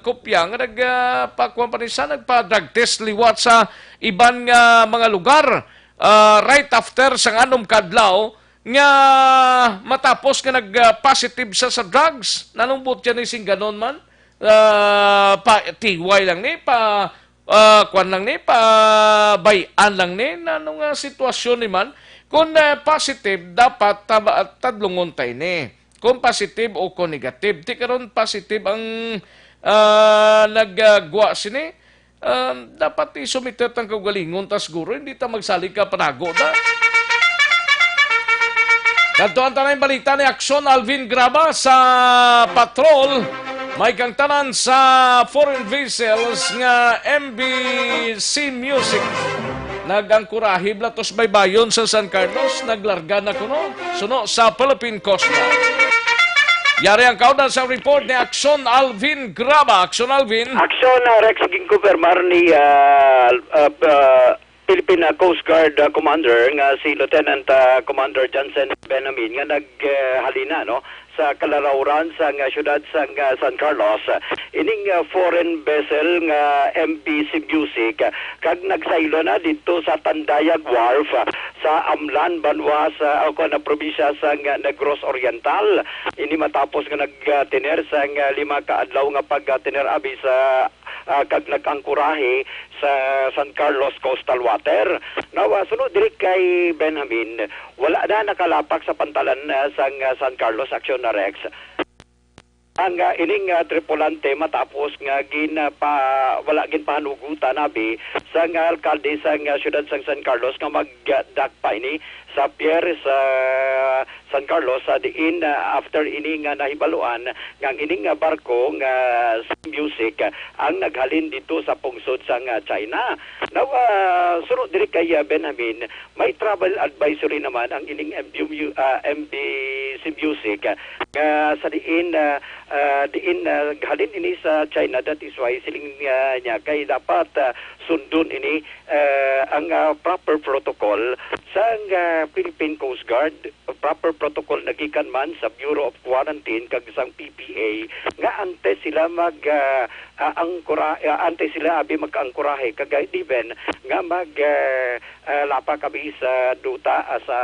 kopya nga nagpa-drug test liwat sa iban nga mga lugar right after sang anom kadlaw nga matapos nga nag-positive sa drugs. Nanumbot siya ni sing ganon man tiway lang ni kwan lang ni bayan lang ni nanong sitwasyon ni man kung positive dapat tadlungon tayo ni. Kung positive o kung negative. Di karon positive ang nagagwa sini. Dapat isumitet ang kaugalingon tas guro. Hindi ta magsalig ka panago da. Kantuan ta na yung balita ni Akson Alvin Graba sa patrol. May kangtanan sa foreign vessels nga MBC Music. Nagangkurahi blatos baybayon sa San Carlos. Naglarga na kuno. Suno sa Philippine Coast Guard. Yari ang kaudan sa report ni Akson Alvin Graba. Akson Alvin. Akson Rex ginkonfirmar ni Philippine Coast Guard Commander nga si Lieutenant Commander Johnson Benamin nga naghalina no sa kalalauran sa siyudad sa San Carlos. Ining foreign vessel nga MBC Music kag nagsaylo na dito sa Tandayag Wharf sa Amlan, Banwa sa na probinsya sa Negros Oriental. Ini matapos nga nagtiner sa 5 kaadlaw nga pagtiner abi sa kag nagangkurahe sa San Carlos Coastal Water. Nawa sunod diri kay Benjamin, wala na nakalapak sa pantalan sa San Carlos Action na Rex. Ang ining tripulante matapos nga wala panugutan abi sa alkalde sa siyudad sa San Carlos nga magdakpa ini sa pier sa San Carlos diin after ini nga nahibaluan nga ining barko nga Music ang naghalin dito sa pungsod sa China. Now sunod diri kay Benjamin, may travel advisory naman ang ining MBC Music sa diin halin ini sa China. That is why siling niya kay dapat sundon ini ang proper protocol sa Philippine Coast Guard, proper protocol nagikan man sa Bureau of Quarantine kag sang PPA nga ante sila ante sila abi magkaangkurahe kag even nga lapa kabi sa duta sa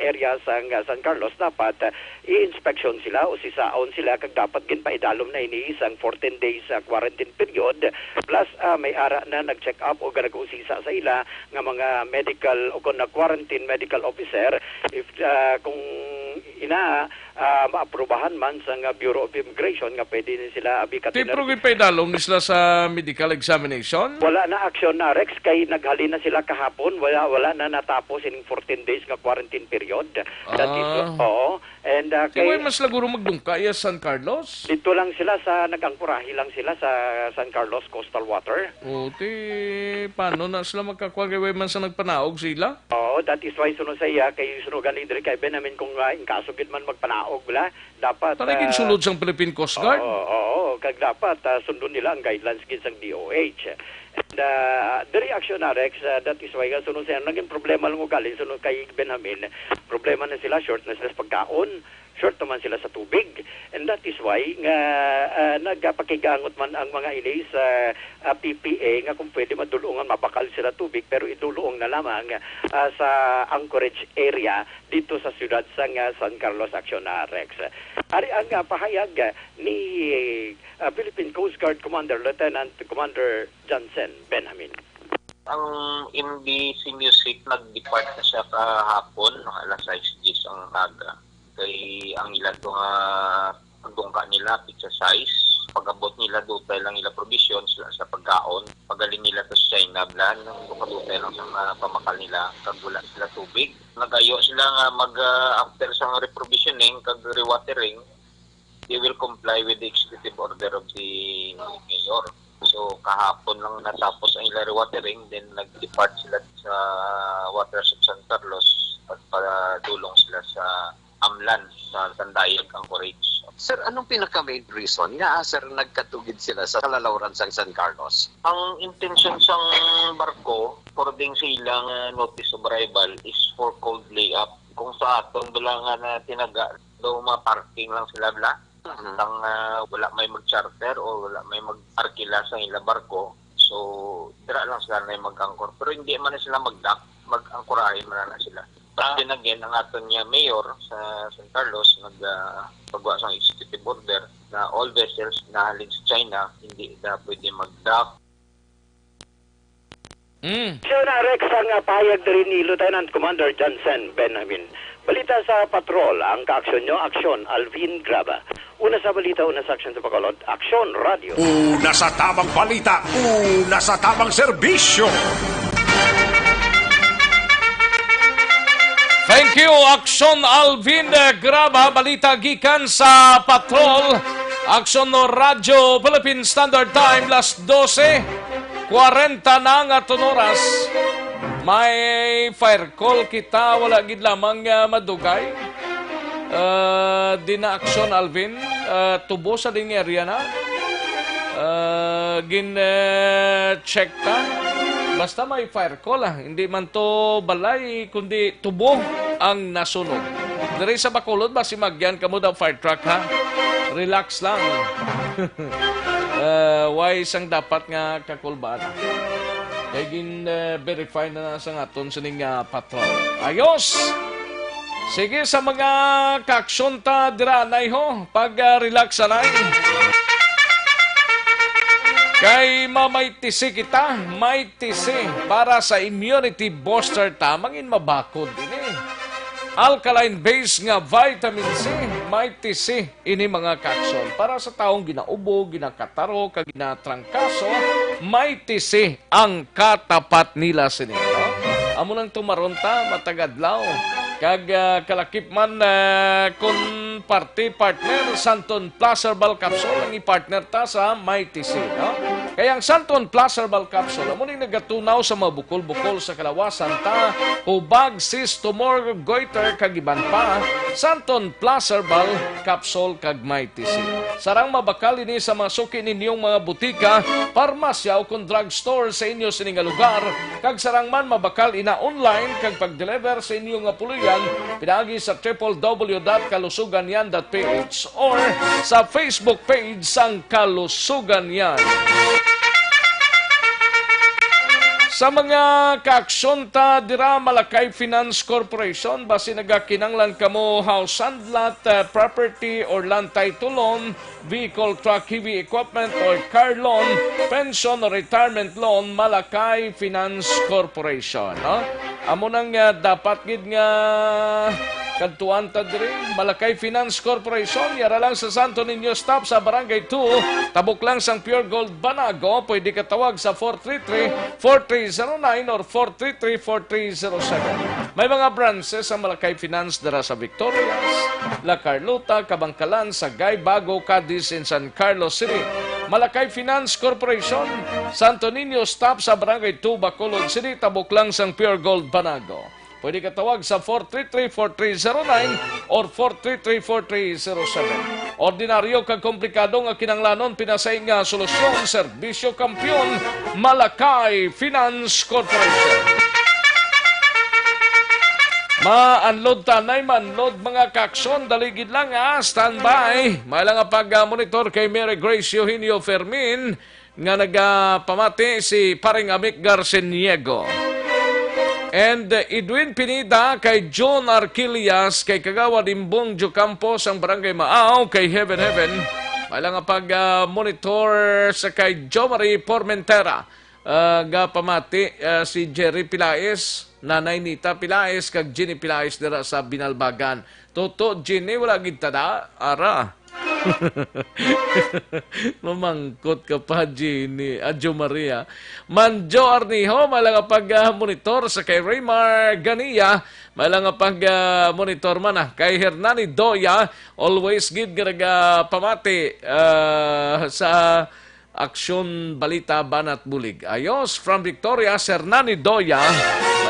area sa San Carlos dapat i-inspection sila o sisaon sila kag dapat gin paidalom na ini isang 14 days quarantine period plus may ara na nag-check up o nag-usisa sa ila nga mga medical o kung na quarantine medical officer if kung maaprubahan man sa nga Bureau of Immigration nga pwede ni sila abikatin. Tipro gipedalong nisla sa medical examination? Wala na aksyon na Rex kay naghali na sila kahapon, wala na natapos in 14 days nga quarantine period. That is oo. And kay mas laguro magdungka ya San Carlos. Dito lang sila sa nagangkurahi lang sila sa San Carlos Coastal Water. Paano na sila magkakuha kay man sa nagpanaog sila? Oo, that is why sunod sa iya kay sunugan ni Dre kay Benamin kung in kaso gid man magpanaog bala dapat Talagin sulod sang Philippine Coast Guard. Oo, kag dapat sundon nila ang guidelines gid sang DOH. And the reaction na Rex, that is why sunod sa naging problema lang ugali sunod kay Benjamin. Problema na sila, short na sila sa pagkaon, short naman sila sa tubig. And that is why nga nagpakigangot man ang mga ini sa PPA nga kung pwede madulungan mabakal sila tubig pero idulong na lamang sa Anchorage area dito sa siyudad sa San Carlos Action Rex. Ari ang pahayag ni Philippine Coast Guard Commander Lieutenant Commander Johnson Benjamin. Ang MBC Music nag-depart na siya kahapon, alas 6 ang naga. Kay ang ilan nga pagdungka nila, pizza size, pag-abot nila dutay lang nila provision sila sa pagkaon, pagaling nila to sa China blan, dutay lang sa pamakal nila, kag wala sila tubig. Nagayo sila nga after sa reprovisioning, kag rewatering, they will comply with the executive order of the mayor. So kahapon lang natapos ang ilang rewatering, then nag-depart sila sa waters of San Carlos at padulong sila sa Amlan sa Tandayag, Anchorage. Sir, anong pinaka-main reason nga, sir, nagkatugid sila sa kalalawran sa San Carlos? Ang intention sang barko, according sa ilang notice of arrival, is for cold layup. Kung sa aton, bilangan na tinaga, daw parking lang sila bla. Nang wala may mag-charter o wala may mag-arkila sa ilang barko. So, dira lang sila na mag-angkor. Pero hindi man na sila mag-dock, mag-angkorahin man na sila. But then again, ang aton niya mayor sa San Carlos nagpagawa sa executive order na all vessels na halin sa China hindi na pwede mag-dock. So na Rex ang pahayag rin ni Lieutenant Commander Johnson Benjamin. Balita sa patrol, ang kaaksyon nyo, Aksyon Alvin Graba. Una sa balita, una sa aksyon sa Bacolod, Aksyon Radio. Una sa tamang balita, una sa tamang serbisyo. Thank you, Aksyon Alvin Graba. Balita gikan sa patrol. Aksyon no Radyo Philippine Standard Time, las 12:40 na nga oras. May fire call kita, wala gid lamang madugay. Di na Aksyon Alvin, tubo sa ding area na. Gin-check ta. Basta may fire call hindi man to balay, kundi tubo ang nasunog. Dari sa Bacolod, basi magyan kamo daw fire truck ha. Relax lang. Why isang dapat nga kakulbaan. Kaya gin-verify na sa aton sining patrol. Ayos! Sige sa mga kaaksyon ta dira nay ho, pag-relax anay. Kay mamaitisi kita, maitisi para sa immunity booster ta, mangin mabakod ini. Alkaline base nga vitamin C, maitisi ini mga kakson. Para sa taong ginaubo, ginakataro, kaginatrangkaso, maitisi ang katapat nila sinito. Amo nang tumaronta, matagadlaw. Kag kalakip man kun party partner Santon Plus Herbal Capsule ang i-partner ta sa MyTC, no? Kaya ang Santon Plus Herbal Capsule amo ning nagatunaw sa mga bukol-bukol sa kalawasan ta, hubag, cyst, tumor, goiter kag iban pa. Santon Plus Herbal Capsule kag MyTC. Sarang mabakal ini sa mga suki ninyong mga butika, parmasya o kun drugstore sa inyo sining lugar, kag sarang man mabakal ina online kag pag-deliver sa inyong nga puluyan pinagi sa www.kalusuganyan.ph or sa Facebook page sang Kalusuganyan. Sa mga kaaksyon ta dira Malakay Finance Corporation, basi nagakinanglan kamo house and lot, property or land title loan, vehicle, truck, heavy equipment or car loan, pension or retirement loan, Malakay Finance Corporation. No? Amo nang dapat gid nga Kadtuan ta diri, Malakay Finance Corporation, yara lang sa Santo Niño Stop sa Barangay 2, tabok lang sang Pure Gold Banago, pwede ka tawag sa 433-4309 or 433-4307. May mga branches sa Malakay Finance dara sa Victorias, La Carlota, Kabangkalan, Sagay, Bago, Cadiz, in San Carlos City. Malakay Finance Corporation, Santo Niño Stop sa Barangay 2, Bacolod City, tabok lang sang Pure Gold Banago. Pwede ka tawag sa 433-4309 or 433-4307. Ordinaryo kag komplikado nga kinanglanon pinasay nga solusyon, serbisyo kampyon, Malakay Finance Corporation. Ma-unload tanay, ma-unload mga kakson, daligid lang standby. May lang pag-monitor kay Mary Grace Eugenio Fermin nga nagpamati si Paring Amic Garceniego. And Edwin Pinida kay John Arquilias kay Kagawa Dimbong Jocampos ang Barangay Maaw kay Heaven Heaven. May lang pag-monitor sa kay Jo Marie Formentera. Pamati si Jerry Pilaes, Nanay Nita Pilaes kag Ginny Pilaes dira sa Binalbagan. Toto Ginny wala gid tada ara. Mamangkot ka pa, Ginny. Adjo Maria. Manjo Arniho, malang pag-monitor sa kay Raymar Ganiya. Malang pag-monitor man kay Hernani Doya. Always gid pamati sa Aksyon Balita Banat Bulig. Ayos, from Victoria, Hernani Doya.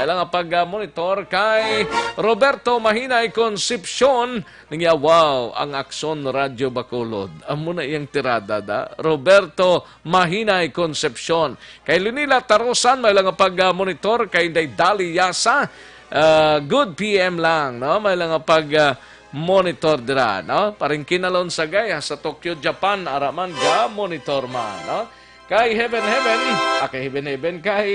Malang pag-monitor kay Roberto Mahinay Concepcion. Nangya, wow, ang Aksyon Radyo Bacolod. Amo na iyang tirada da. Roberto Mahinay Concepcion. Kay Lunila Tarosan, malang pag-monitor kay Daydali Yasa. Good PM lang, no? Malang monitor dira, no? Paring kinalon sa gaya sa Tokyo, Japan, araman ga monitor man, no? Kay Heaven Heaven, kay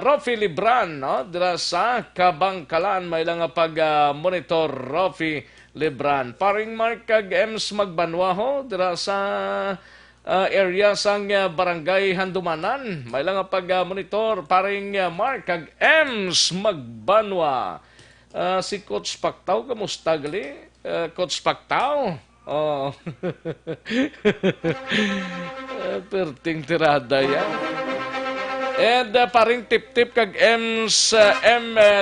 Rofi Libran, no? Dira sa Kabangkalan, may lang pag-monitor Rofi Libran. Paring Mark kag Ems Magbanwaho, dira sa area sang Barangay Handumanan, may lang pag-monitor paring Mark kag Ems Magbanwa. Si Coach Pactaw, kamusta gali? Coach Pactaw? Oh. Perting tirada yan. And paring tip-tip kag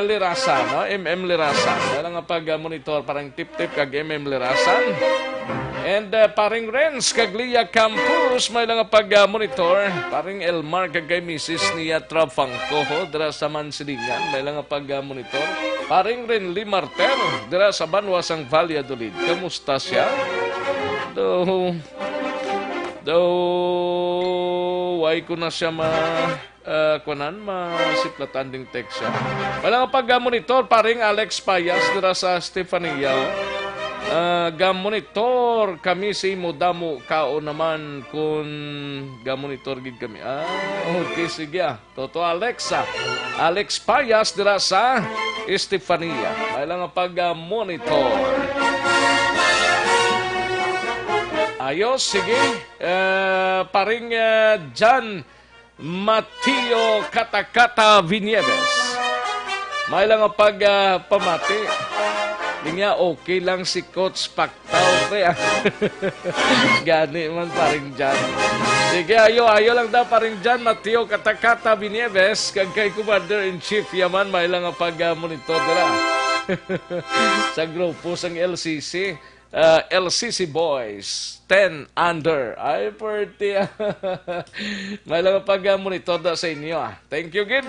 Lirasan, no? MM Lirasan. Dala nga pag-monitor parang tip-tip kag Lirasan. And paring Renz kag Lia Campus, may lang pag-monitor. Paring Elmar kag kay Mrs. Nia Trafangco, dira sa Mansilingan, may lang pag-monitor. Paring Renly Martel, dira sa Banwasang Valladolid. Kamusta siya? Why ko na siya masiplatan ding text siya. Walang pag-monitor, paring Alex Payas, dira sa Stefania. Gamonitor kami si Modamo kao naman kung gamonitor gid kami. Okay, sige. Toto Alexa. Alex Payas, dira sa Estefania. May lang pag-monitor. Ayos, sige. Paring John Mateo Katakata Vinieves. May lang pamati. Niya okay lang si Coach Pactaw. Gani man paring John. Sige, ayo lang daw paring John Mateo Katakata Vinieves. Kag kay Commander-in-Chief yaman may lang pag-monitor dira. Sa grupo sang LCC. LCC Boys 10 under. Ay, party. May lang pag-monitor da sa inyo. Thank you, Gid.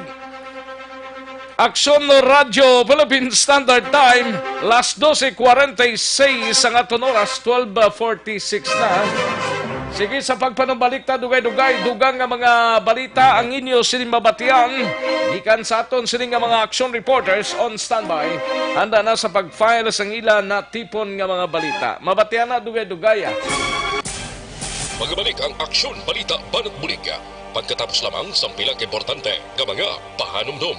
Aksyon Radyo Philippine Standard Time, las 12:46 ang aton oras, 12:46 na. Sige, sa pagpanumbalik ta, dugay-dugay, dugang nga mga balita ang inyo sining mabatian. Gikan sa aton sining nga mga action reporters on standby. Handa na sa pag-file sang ila na tipon nga mga balita. Mabatian na dugay-dugay. Magbalik ang Aksyon Balita Banat Bulig. Pagkatapos lamang sa pilang importante nga mga pahanumdum.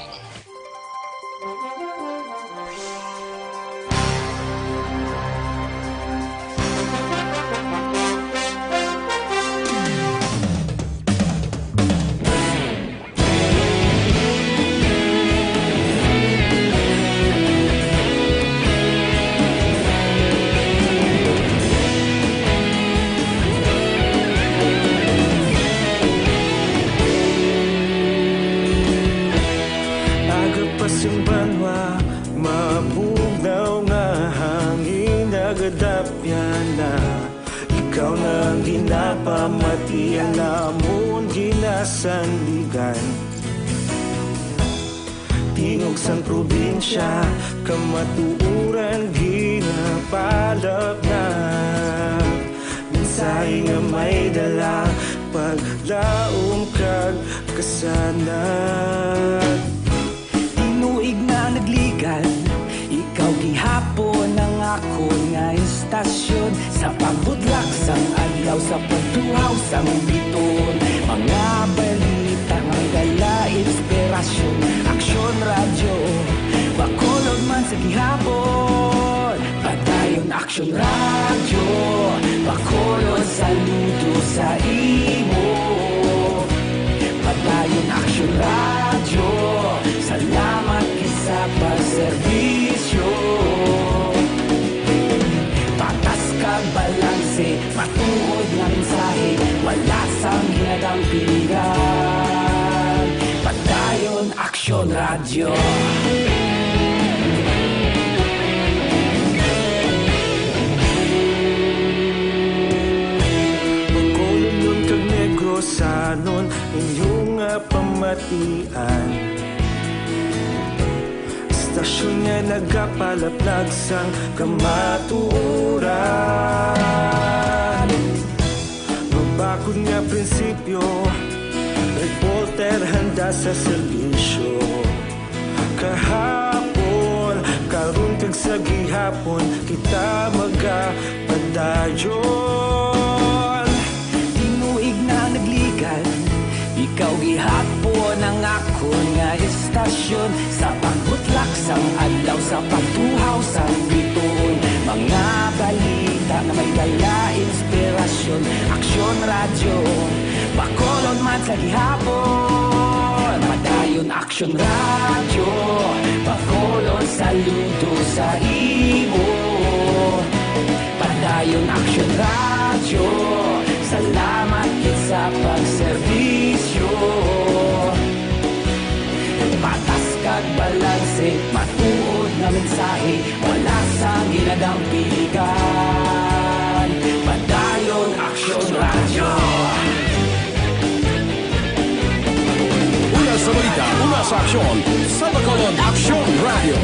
Ti alamon ginasandigan Tingog sang probinsya Kamatuuran ginapalap na Minsay nga may dala Paglaom kag kasanag Tinuig na nagligan Ikaw gihapon ang ako nga istasyon Sa pagbudlak sang adlaw Sa pagtuhaw sang biton Mga balita nga gala inspirasyon Aksyon radyo Bacolod man sa gihapon Padayon aksyon radyo Bacolod saludo sa imo Padayon aksyon radyo Salamat kisa pagserbisyo Patas kag balanse Matuod nga mensahe Wala sang hinagang piligan Padayon aksyon radyo Bacolod yun kag Negrosanon Inyong pamatian Istasyon nga nagapalaplag sang kamatuoran Magbakod nga prinsipyo Reporter handa sa serbisyo Kahapon, karon kag sa gihapon Kita magapadayon Tinuig na nagligan Ikaw gihapon ang ako nga istasyon Sa pagbutlak sang adlaw Sa pagtuhaw sang biton Mga balita na may dala inspirasyon Aksyon radyo Bacolod man sa gihapon Padayon aksyon radyo Bacolod saludo sa imo Padayon aksyon radyo Salamat kit sa pagserbisyo Patas kag balanse Matuod na mensahe Wala sang ginagang piligan Padayon aksyon radyo Una sa balita, una sa aksyon, sa Bacolod Aksyon Radio.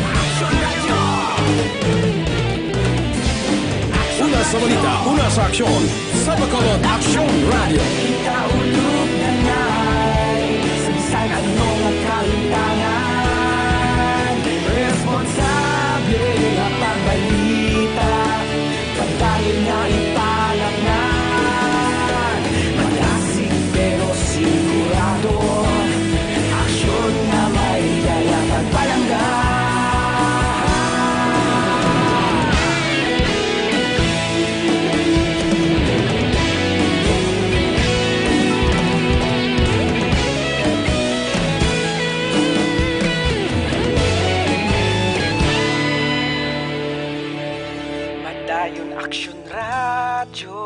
Una sa balita, una sa aksyon, sa Bacolod Aksyon Radio. Ikaulog na na'y Sabisan ano nga kalintangan Responsable nga pagbalita Pagdayon nga ipalagnan Malasig pero sigurado Aksyon nga may dala pagpalanggan Padayon aksyon radyo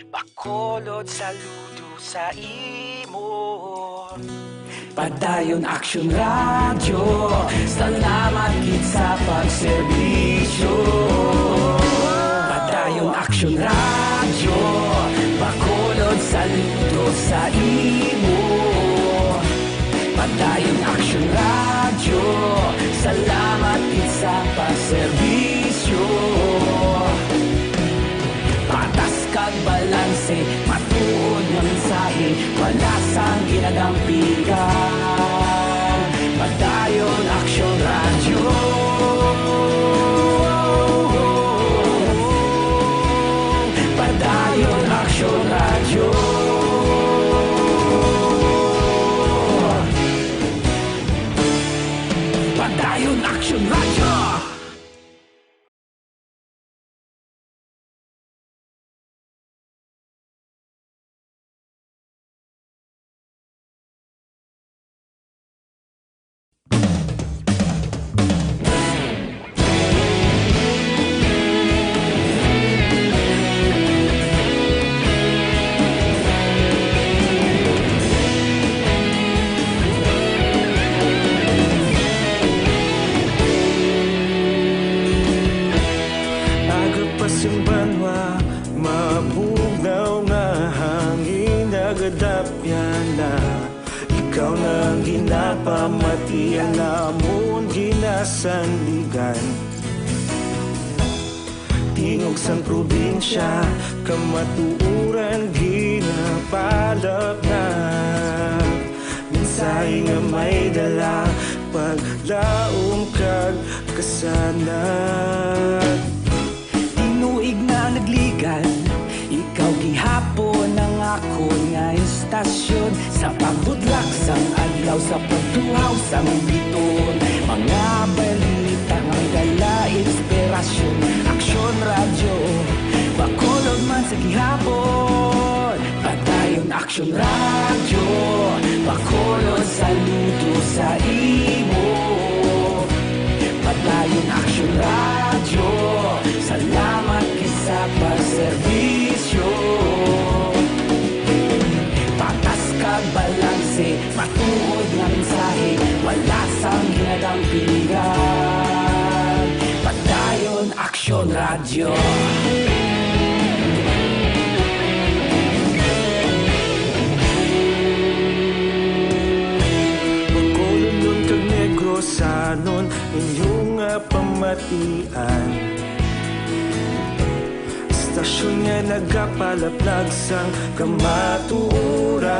Bacolod saludo sa imo Padayon aksyon radyo Salamat kit sa pagserbisyo Padayon aksyon radyo Bacolod saludo sa imo Padayon aksyon radyo Salamat kit sa pagserbisyo Patas kag balanse Matuod nga mensahe Wala sang ginagang piligan Padayon aksyon radyo Padayon aksyon radyo Padayon aksyon radyo magadapya na. Ikaw na ginapamatian namon ginasandigan. Tingog sang probinsya, kamatuuran ginapalap na. Minsay nga may dala, paglaom kag kasanag. Tinuig na nagligan, ikaw gihapon ang ako nga istasyon. Sa pagbudlak sang adlaw, sa pagtuhaw sang biton. Mga balita nga dala inspirasyon. Aksyon radyo, bakolog man sa gihapon. Padayon aksyon radyo, bakolog saludo sa imo. Padayon aksyon radyo, salamat kisa pagserbisyo. Patas kag balanse, matuod nga mensahe, wala sang ginadampigan. Padayon aksyon radyo. Bacolod kag Negrosanon, inyong pamatian. Istasyon nga nagapalaplag sang kamatuuran.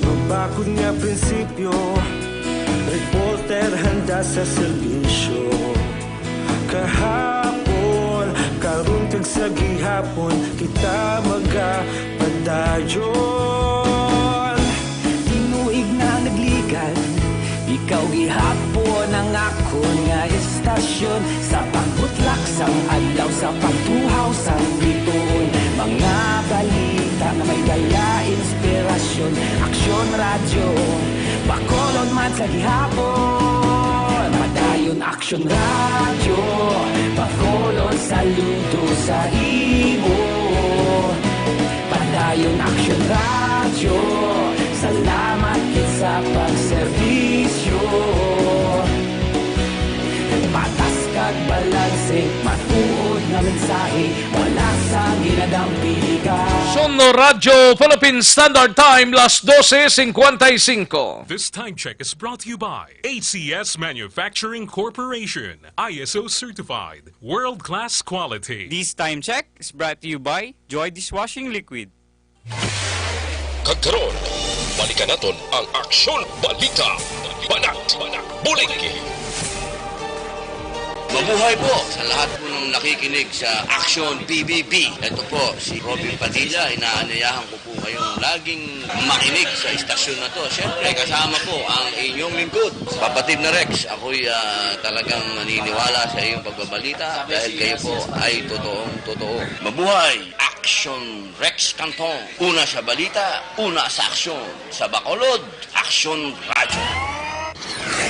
Mabakod nga prinsipyo, reporter handa sa serbisyo. Kahapon, karon kag sa gihapon, kita magapadayon. Tinuig na nagligan, ikaw gihapon ang ako nga istasyon. Sa pagbutlak sang adlaw, sa pagtuhaw sang biton. Mga balita na may dala inspirasyon. Aksyon radyo, bakolod man sa gihapon. Padayon aksyon radyo, bakolod saludo sa imo. Padayon aksyon radyo, salamat sa pagserbisyo. Patas kag balanse, matuod nga mensahe, wala sa ginadampigan. Sono Radio Philippine Standard Time, las 12:55. This time check is brought to you by ACS Manufacturing Corporation, ISO certified, world-class quality. This time check is brought to you by Joy Dishwashing Liquid. Kagkaroon, balikan naton ang Aksyon Balita. Banat, bulig. Mabuhay po sa lahat po ng nakikinig sa Action PBB. Ito po si Robin Padilla. Inaanayahan ko po kayong laging makinig sa istasyon na to. Siyempre kasama po ang inyong lingkod, Kapatid na Rex. Ako'y talagang naniniwala sa iyong pagbabalita dahil kayo po ay totoong-totoo. Mabuhay Action Rex Canton. Una sa balita, una sa aksyon. Sa Bacolod, Action Radio.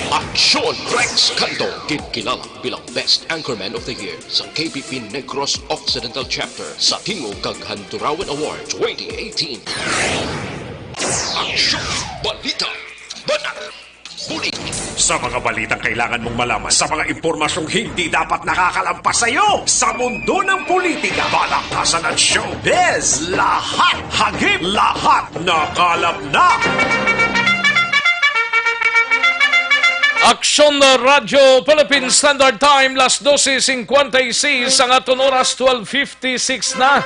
Aksyon Rex Canto, kilala bilang Best Anchorman of the Year sa KPP Negros Occidental Chapter sa Tingog kag Handurawan Award 2018. Aksyon Balita. Banat. Bulig. Sa mga balitang kailangan mong malaman, sa mga impormasyong hindi dapat nakakalampas sa iyo, sa mundo ng politika, balakasan at showbiz, lahat hagip, lahat nakalap na. Aksyon Radio Philippine Standard Time, las 12:56 ang aton oras, 12:56 na.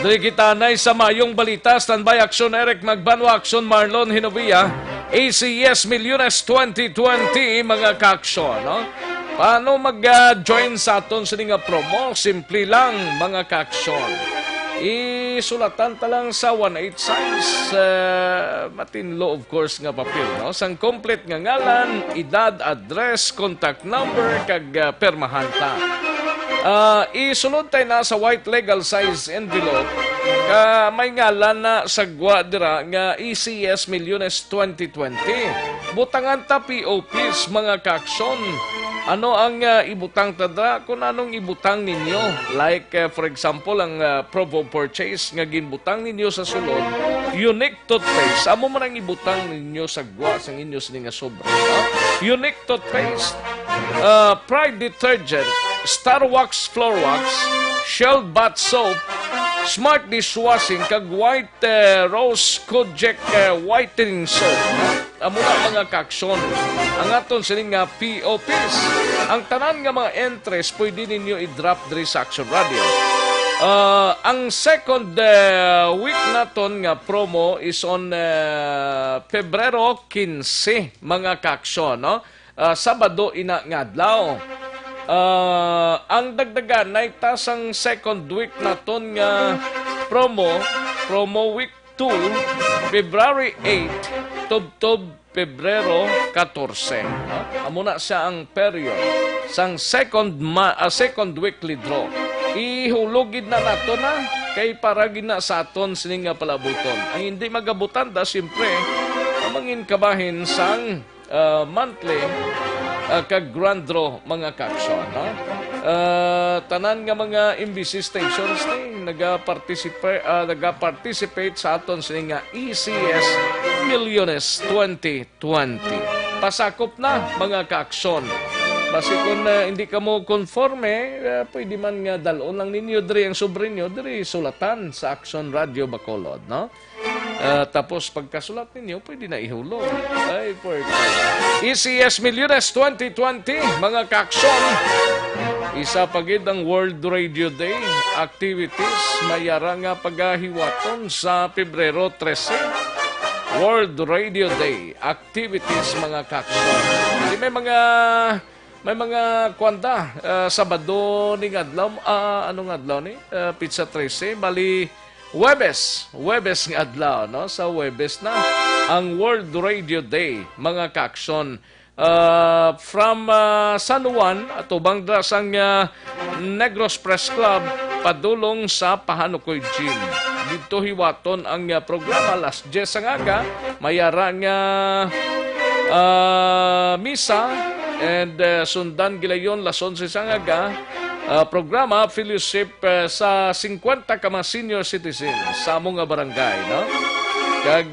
Dili kita nay sa mayong balita. Standby Aksyon Eric Magbanwa, Aksyon Marlon Hinovia, ACS Millones 2020, mga ka-aksyon, no? Paano mag-join sa aton sa nga promo? Simple lang, mga ka-aksyon. Isulatan ta lang sa 1/8 size matinlo of course nga papel, no? Sang complete nga ngalan, edad, address, contact number kag permahanta. Isulod tayo na sa white legal size envelope ka may ngalan na sagwa dira nga ACS Millones 2020. Butangan ta POPs, mga ka-aksyon. Ano ang ibutang tada? Kung anong ibutang ninyo. Like, for example, ang proof of purchase nga ginbutang ninyo sa sulod, unique toothpaste. Amo man ang ibutang ninyo sa gwa sa inyo sa nga sobra. Unique toothpaste, Pride detergent, Star Wax floor wax, Shell bath soap, smart dishwashing kag white rose Kojic whitening soap. Amo na mga kaaksyon. Ang aton sining nga POPs. Ang tanan nga mga entries pwede ninyo i-drop diri sa Action Radio. Ang second week naton nga promo is on Pebrero 15 mga kaaksyon, no? Sabado ina nga adlaw. Ang dagdagan na itasang second week naton nga promo week 2 February 8 tubtob Pebrero 14. Amo na siya ang period sang second weekly draw. Ihulogid na nato na kay para gina sa aton sining nga palabuton. Ang hindi magabutan da siyempre mangin kabahin sang monthly kag grand draw mga kaaksyon, no? Tanan nga mga MBC stations ni nagaparticipate sa aton sining nga ECS Millones 2020. Pasakop na mga kaaksyon. Basi kung hindi ka mo konforme, pwede man nga dalon lang ninyo diri ang sobrinyo diri sulatan sa Action Radio Bacolod, no? Tapos pagkasulat ninyo, pwede na ihulog. Ay, ECS Millones 2020, mga kaaksyon. Isa pagid ang World Radio Day activities mayara nga pagahiwaton sa Pebrero 13. World Radio Day activities mga kaaksyon. May mga kwanta Sabado ni adlaw anong adlaw ni pizza 13 bali Huwebes nga adlaw, no? Sa Huwebes na ang World Radio Day mga kaaksyon. From San Juan atubang dra sang Negros Press Club padulong sa Pahanukoy Gym. Dito hiwaton ang programa alas 10 ang aga mayara nga misa and sundan gilayon las 11 ang aga programa fellowship sa 50 ka mga senior citizens sa among barangay, no? Kag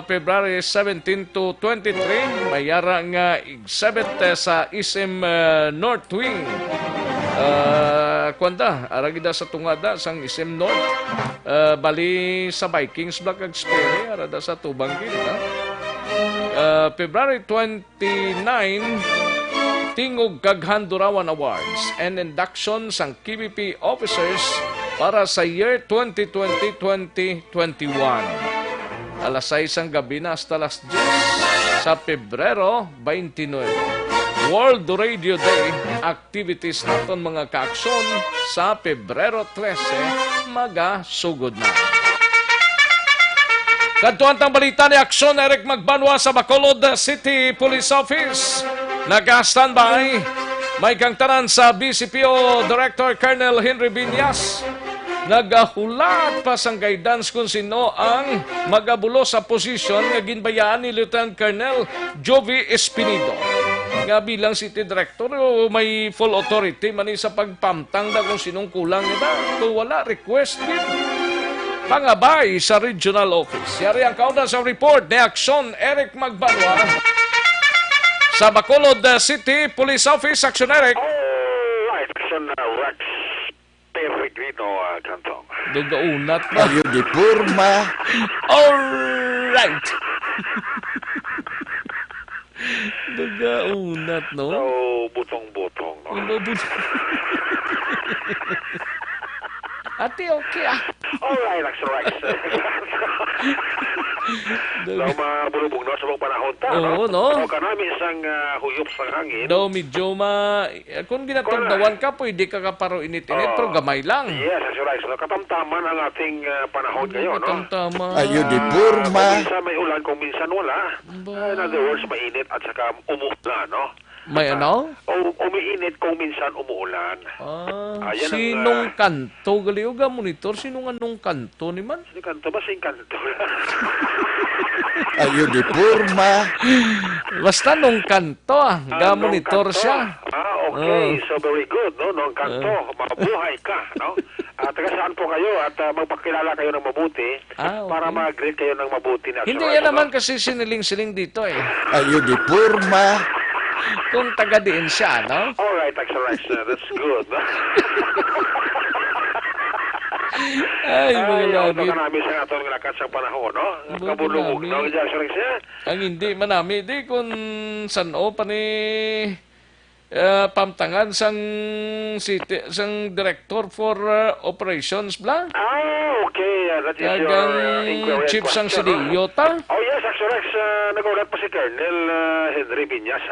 February 17 to 23 mayara nga exhibit sa SM North Wing. Kwanda aragida sa tungada sang SM North bali sa Vikings Black Experience arada sa tubang gid, no? February 29 tingog kag Handurawan Awards and induction sang KBP officers para sa year 2020-2021. Alas 6 ang gabi na hasta alas 10 sa Pebrero 29. World Radio Day activities naton mga kaaksyon sa Pebrero 13 magasugod na. Kadtuan tang balita ni Aksyon Eric Magbanwa sa Bacolod City Police Office. Nag-standby. May kangtanan sa BCPO Director Colonel Henry Binyas. Nagahulat pa sang guidance kung sino ang magabulo sa posisyon nga ginbayaan ni Lieutenant Colonel Jovi Espinido. Nga bilang City Director, may full authority man sa pagpamtang na kung sinong kulang nila. Kung wala, request din. Pangabay sa regional office. Yari ang kaundan sa report ni Aksyon Eric Magbanwa sa Bacolod City Police Office. Aksyon Eric. Alright, Aksyon Rex Peregrino Cantong. Dugaunat na. Ayo di Purma. Alright. Dugaunat, no? So, butong-butong, no? Ate, okay ah. Alright, Aksyon Rex. Daw mabulubog na sa mga panahon ta, oo, no? Pero ka namin isang huyop sa hangin. Daw medyo kung ginatagdawan ka, pwede ka kaparo init-init, pero gamay lang. Yes, Aksyon Rex. Katamtaman ang ating panahon ngayon, no? Katamtaman. Ayo di Purma. Kung minsan may ulan, kung minsan wala. In other words, mainit at saka umuulan, no? May ano? Umiinit kung minsan umuulan. Ayan Sinong kanto? Galiuga monitor, sinong anong kanto ni man? Sinong kanto ba? Sinong kanto? Ayo di Purma. Basta nung kanto ga-monitor siya. Okay. So very good, no? Nung kanto, mabuhay ka, no? Taga saan po kayo at magpakilala kayo ng mabuti para mag-greet kayo ng mabuti. Hindi yan naman kasi siniling-siling dito eh. Ayo di Purma. Kung taga diin siya, no? Alright, Aksyon Rex. That's good. Ay, mga ito lagi. ka namin sa atong lakat sa panahon, no? Kabulubog, Marami. no? Diyan siya siya. Ang hindi manami di kung sano pa ni pamtangan sang city sang director for operations bla. Okay. That is your Kagang inquiry and chief sang question, no? CDO ta. Oh yes, actually, nag-ulat pa si Colonel Henry Viñas,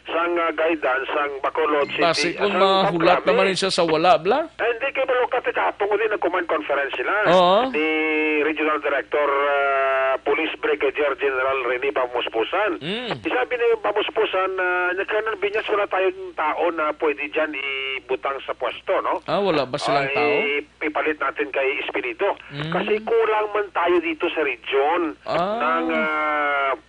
sang guidance, sang Bacolod City. Base kung sang mahulat Pamplame. naman siya sa wala bla. Hindi kayo malukat kapong ko din nag-command conference sila Oo. ni Regional Director Police Brigadier General Rene Pamuspusan. Isabi ni Pamuspusan na Colonel Viñas, wala tayong tao na pwede dyan ibutang sa pwesto, no? Wala ba silang tao? Ipalit natin kay Espinito. Kasi kulang man tayo dito sa region ng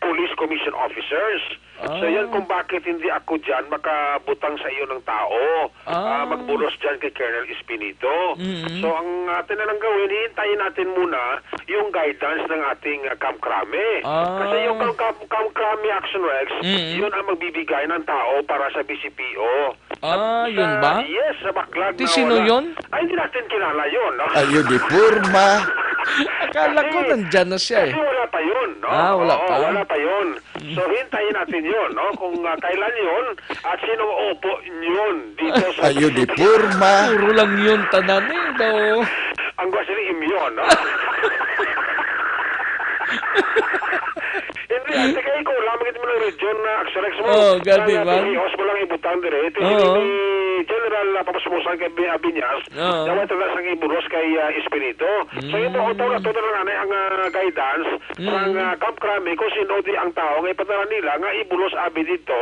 Police Commission Officers. So yan kung bakit hindi ako dyan makabutang sa iyo ng tao. Magbulos dyan kay Colonel Espinito. So ang atin na lang gawin, hihintayin natin muna yung guidance ng ating Camp Crame. Kasi yung Camp Crame Action Rex, yun ang magbibigay ng tao para sa BCPO. Yun ba? Yes, sa backlog Di na sino wala. yun? Ay, hindi natin kilala yun, no? Ayun, di porma. Akala ko nandyan na siya eh. Kasi wala pa yun, no? Wala pa. Wala pa yun. So, hintayin natin yun, no? Kung kailan yun at sinong opo yun dito sa... Ayun, di porma. Puro lang yun tanan eh daw. Ang gwasi ni Imyon, no? Hindi, ate kayo ko, lamang ito mo ng region na Axorex mo. gadi ba? Hihos mo lang ibutang dire. Ito ni General Pamuspusan kay Binyas. Dawa ito lang sang iburos kay Espinito. So, yung mga ito na ito na ang guidance ng Camp Crame kung sino di ang tao ngay padala nila nga ibulos abi dito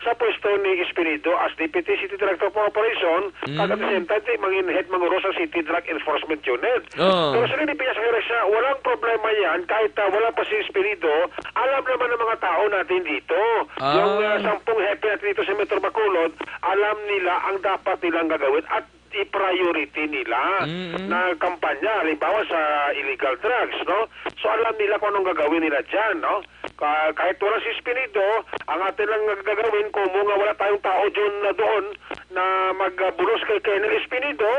sa pwesto ni Espinito as Deputy City Director for Operation. At at the same time, mangin-head manguro sa City Drug Enforcement Unit. Pero sa nilipiyas sa walang problema yan kahit wala pa si Espinito. Alam naman ng mga tao natin dito. Yung 10 hepe natin dito sa Metro Bacolod, alam nila ang dapat nilang gagawin at i-priority nila na kampanya, halimbawa sa illegal drugs, no? So alam nila kung anong gagawin nila dyan, no? Kahit wala si Espinito, ang atin lang gagawin kung nga wala tayong tao doon na magbulos kay Colonel Espinito,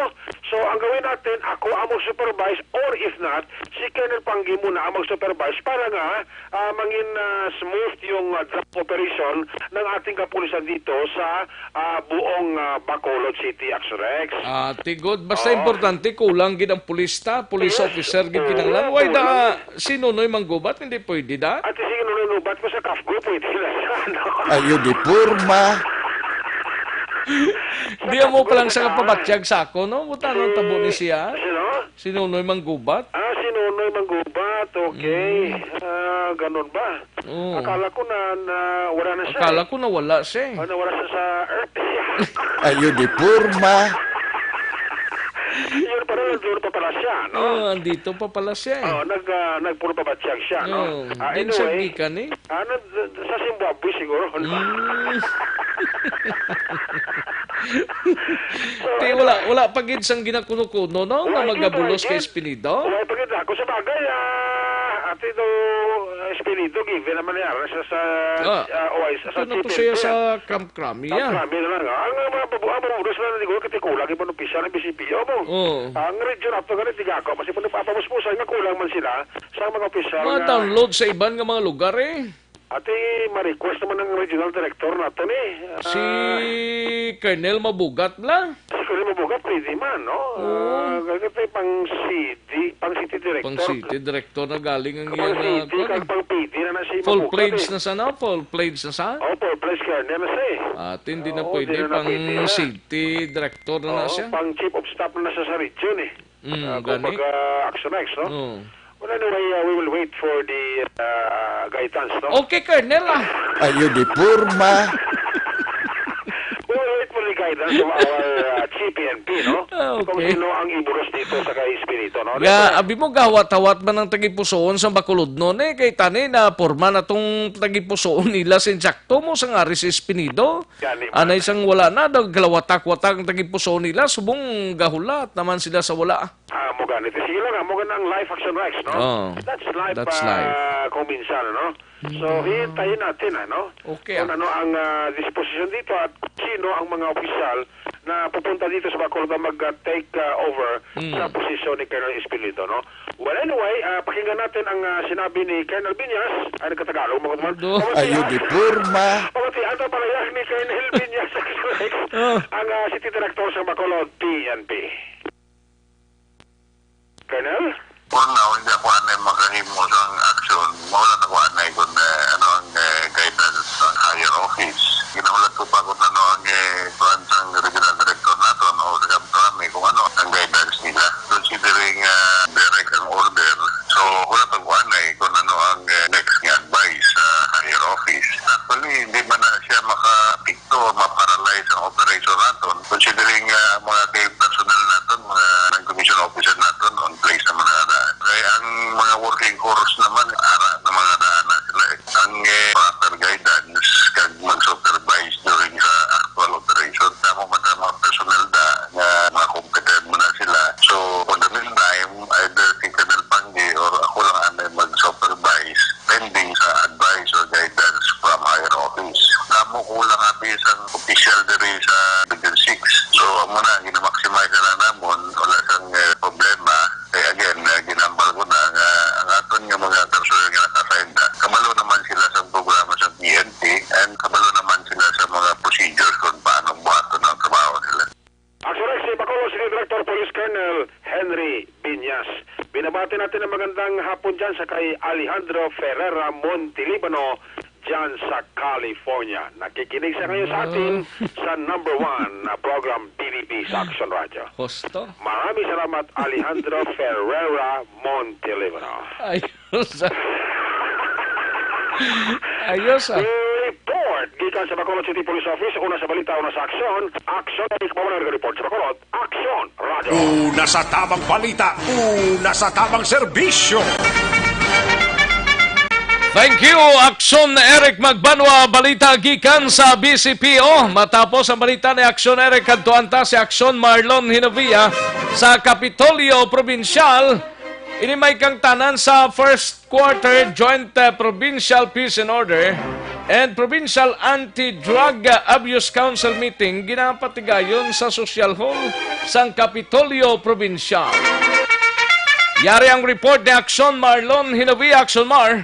so ang gawin natin, ako ang mag-supervise or if not, si Colonel Panggi muna ang mag-supervise para nga mangin smooth yung drug operation ng ating kapulisan dito sa buong Bacolod City, Axorex. Tigod. Basta importante, kulang gid ang pulista, police officer gid kinanglan. Why da sinunoy manggubat? Hindi pwede da? At sige, nunubat ko sa CAFGO, pwede na siya, no? Ayun, di porma. Di mo palang sa kapabatsyag sa ako, no? Buta nung tabo ni siya. Sinunoy manggubat? Sinunoy manggubat, okay. Ganun ba? Akala ko na wala na siya. Akala ko na wala siya. Nawala siya sa Earth. Ayun, di porma. Yun pa rin, doon pa pala siya, no? Andito pa pala siya eh. Nagpuro pabatsyag siya, no? Din siya gikan eh. Sa Zimbabwe siguro. Wala pagid sang ginakuno-kuno, no? Na magabulos kay Espinito? Wala pagid ako sa bagay, ate do Espinito, given naman niya sa OIS. Ito na to siya sa Camp Crame, Camp Crame na lang. Ang mga mabubulos na naligo, katikulang iba ng pisya ng BCPO mo. Ang region up to ganit, tigako. Kasi kung napapamuspusan, nga kulang man sila sa mga pisya. Ma-download sa iban nga mga lugar eh. Ate, ma-request naman ng regional director natin eh. Si Colonel Mabugat lang. Si Colonel Mabugat, pwede man, no? Ganito pang city director. Pang city director na galing ang Pang city, pang PD na si Mabugat. Full pledge na sana? Full pledge na sa? Full pledge Colonel na siya eh. At hindi na pwede pang city director na siya. Pang chief of staff na siya sa region eh. Kung Action X, no? Well, anyway, we will wait for the guidance, no? Okay, Colonel Ayun, di porma. We'll wait for the guidance of our CPNP, no? Kung sino ang iburos dito sa kay Espinito, no? Abi mo, gawat-hawat man ang tagipusoon sa Bacolod noon eh. Kay tani na porma na tong tagipusoon nila sinsakto mo sa nga si Espinido. Anay sang wala na, galawatak-watak ang tagipusoon nila. Subong gahulat naman sila sa wala. Mo ganito. Sige lang, mo ganang live action rights, no? That's live. Kung minsan, no? So, hintayin natin, no? Okay. Kung ano ang disposition dito at sino ang mga opisyal na pupunta dito sa Bacolod na mag-take over sa posisyon ni Colonel Espilito, no? Well, anyway, pakinggan natin ang sinabi ni Colonel Binyas, ay nagkatagalog, mga kuman. Ayo di Purma. Pamati, ato palayag ni Colonel Binyas ang City Director sa Bacolod, PNP. Colonel? Una, hindi ako anay makahimo sa action. Maulat ako anay kung ano ang guidance ng higher office. Ginaulat ko pa kung ano ang ang regional director natin o sa Kamprami kung ano ang guidance nila. Considering direct ang order. So, ulat ako anay kung ano ang next nga advice sa higher office. Actually, hindi ba na siya makapikto o maparalyze ang operation natin. Considering mga personnel natin, mga non-commission officer natin on place na mga kaya ang mga working course naman, ara na mga daanan sila. Ang proper guidance, kag mag-supervise during sa actual operation. Tama ba na mga personnel na mga competent mo na sila. So, for the meantime, either si Colonel Panggi or ako lang anay mag-supervise pending sa advice or guidance from higher office. Tamo ko lang isang official diri sa Division 6. So, amo na, ginamaximize na lang namon. Wala sang problema. Kaya again, ginambal ko na ang aton nga mga personnel nga nakasign na. Kabalo naman sila sa programa sa PNP and kabalo naman sila sa mga procedures kung paano buhaton ang trabaho nila. Actually, si Bacolod City Director Police Colonel Henry Binyas. Binabati natin ang magandang hapon dyan sa kay Alejandro Ferreira Montelibano dyan sa California. Nakikinig siya ngayon sa atin sa #1 na program PBB sa Action Radio. Hosto? Maraming salamat, Alejandro Ferreira Montelibano. Ayos. Ayos. Report gikan sa Bacolod City Police Office. Una sa balita, una sa aksyon. Aksyon, ikaw report sa Bacolod. Aksyon Radio. Una sa tamang balita, una sa tamang serbisyo. Thank you, Aksyon Eric Magbanwa, balita gikan sa BCPO. Matapos ang balita ni Aksyon Eric kadtuanta si Aksyon Marlon Hinovia sa Kapitolyo Provincial. Inimay kang tanan sa first quarter Joint Provincial Peace and Order and Provincial Anti-Drug Abuse Council meeting ginapatigayon sa Social Hall sang Kapitolyo Provincial. Yari ang report ni Aksyon Marlon Hinovia. Aksyon Mar.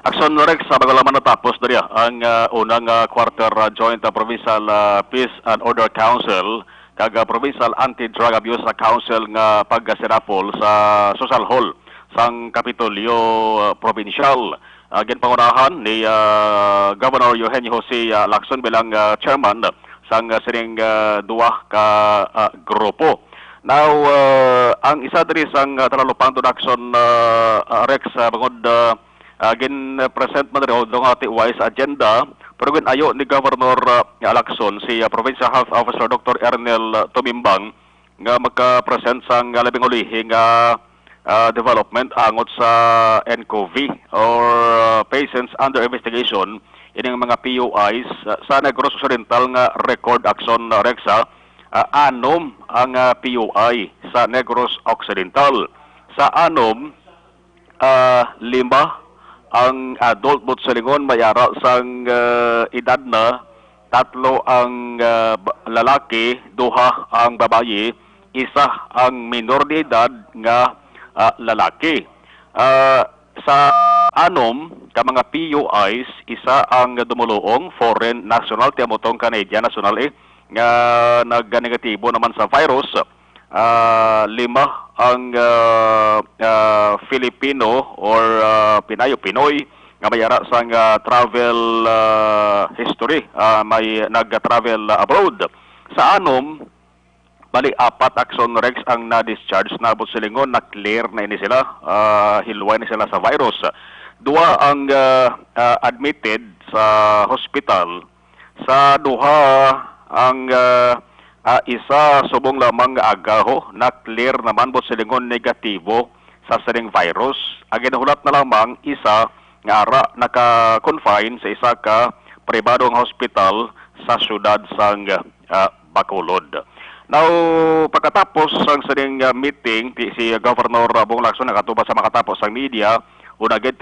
Aksyon Rex, bago lamang natapos na ang unang quarter Joint Provincial Peace and Order Council kag Provincial Anti-Drug Abuse Council nga paggasirapol sa Social Hall sang Kapitolyo Provincial. Ginpangunahan ni Governor Eugenio Jose Lacson bilang chairman sang sining duwa ka grupo. Now, ang isa diri sang talalupang action Rex bangod gin-present man rin ang ating wise agenda pero ayo ni Governor Lacson si Provincial Health Officer Dr. Ernel Tumimbang nga magka-present sang labing ulihing development angot sa NCOV or patients under investigation ining mga PUIs sa Negros Occidental nga record action Rexa anom ang PUI sa Negros Occidental sa anom 5 ang adult butsalingon mayara sang edad na 3 ang lalaki, 2 ang babayi, 1 ang minor de edad nga lalaki. Sa anom ka mga PUIs, 1 ang dumuluong foreign national tiamotong Canadian national nga nagganegatibo naman sa virus. 5 ang Filipino or Pinayo-Pinoy nga mayara sang travel history, may nag-travel abroad. Sa anom, bali 4 action Rex ang na-discharge na butsilingon, na-clear na ini sila, hilway na sila sa virus. 2 ang admitted sa hospital. Sa 2 ang isa subong lamang agaho na clear naman butsilingon negatibo sa sining virus. Ang ginahulat na lamang isa nga ara naka-confine sa isa ka pribadong hospital sa syudad sang Bacolod. Now, pagkatapos ang sining meeting si Governor Bong Lacson nakatuba sa makatapos ang media, unagid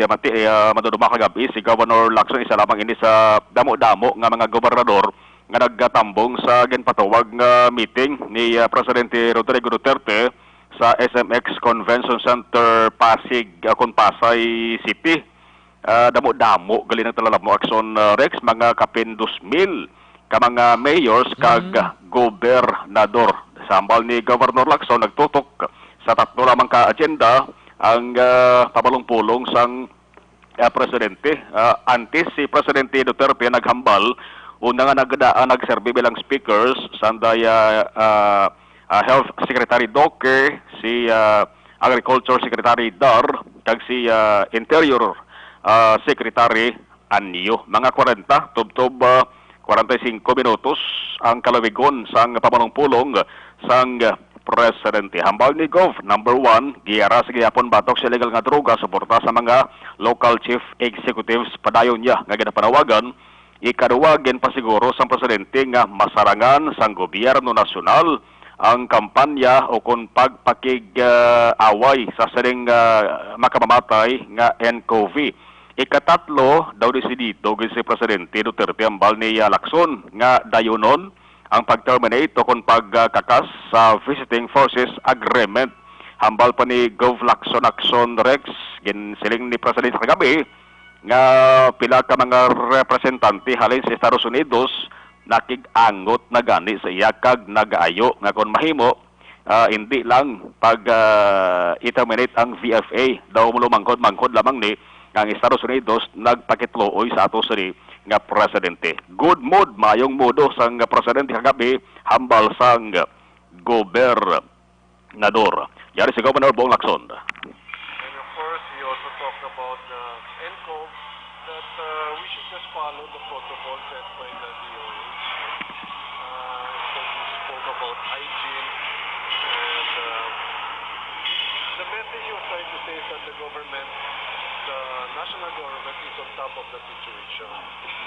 maduduma kagabi si Governor Lacson isa lamang ini sa damo-damo nga mga gobernador nga nagtambong sa ginpatawag nga meeting ni Presidente Rodrigo Duterte sa SMX Convention Center Pasig kon Pasay City. Damo-damo gali ng talalab mo aksyon Rex, mga kapin 2,000 ka mga mayors kag gobernador. Sambal ni Governor Lacson nagtutok sa tatlo lamang ka agenda ang pabalong-pulong sang presidente. Antes si Presidente Duterte naghambal una nga nagserbi bilang speakers sanday Health Secretary Doke, si Agriculture Secretary Dar, kag si Interior Secretary Anyo. Mga 40 tubtob 45 minutos ang kalawigon sang pamanungpulong sang presidente. Hambal ni Gov, number 1, giyara sa giyapon batok sa illegal nga droga, suporta sa mga local chief executives padayon niya nga ginapanawagan, ikaduwagin pa siguro sang presidente nga masarangan sang gobyerno nasyonal ang kampanya o kung pagpakig-away sa saling makamamatay nga NCOV. Ikatatlo, daw desidido si Presidente Duterte ambal ni Lacson nga dayonon ang pag-terminate o kung pagkakas sa Visiting Forces Agreement. Hambal pa ni Gov Lacson Action Rex, ginsiling ni Presidente kagabi nga pila ka mga representante halin sa Estados Unidos nakig-angot na gani sa iya kag nagaayo nga kon mahimo hindi lang pag i-terminate ang VFA daw mulumangkod-mangkod lamang ni ang Estados Unidos nagpakitlooy sa ato sa nga presidente. Good mood, mayong modo sang presidente kagabi hambal sang gobernador. Yari si Governor Bong Lacson. And of course, he also talked about NCOV that we should just follow the protocol set by the DOH. So he spoke about hygiene and the message he was trying to say is that the government, the national government is on top of the situation.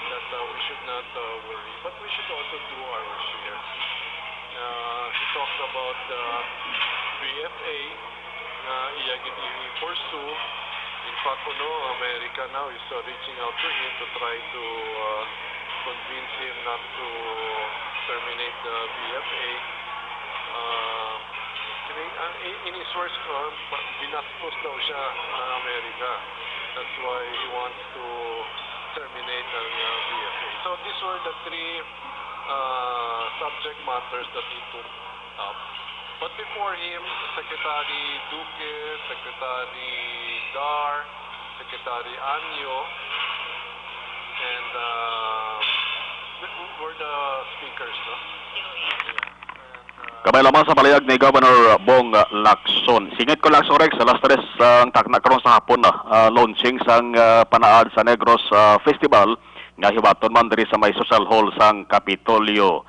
That we should not worry, but we should also do our share. He talked about the VFA, i-pursue. In fact, America now is reaching out to him to try to convince him not to terminate the VFA. In his words, binastos daw siya ng Amerika. That's why he wants to terminate the VFA. So these were the three subject matters that he took up. But before him, Secretary Duque, Secretary Dar, Secretary Anyo, and were the speakers, no? Kamay lamang sa palayag ni Governor Bong Lacson. Singit ko Lacson Rex, alas 3 ang taknakaroon sa hapon na launching sang panaad sa Negros Festival nga hiwaton man diri sa may social hall sang Kapitolyo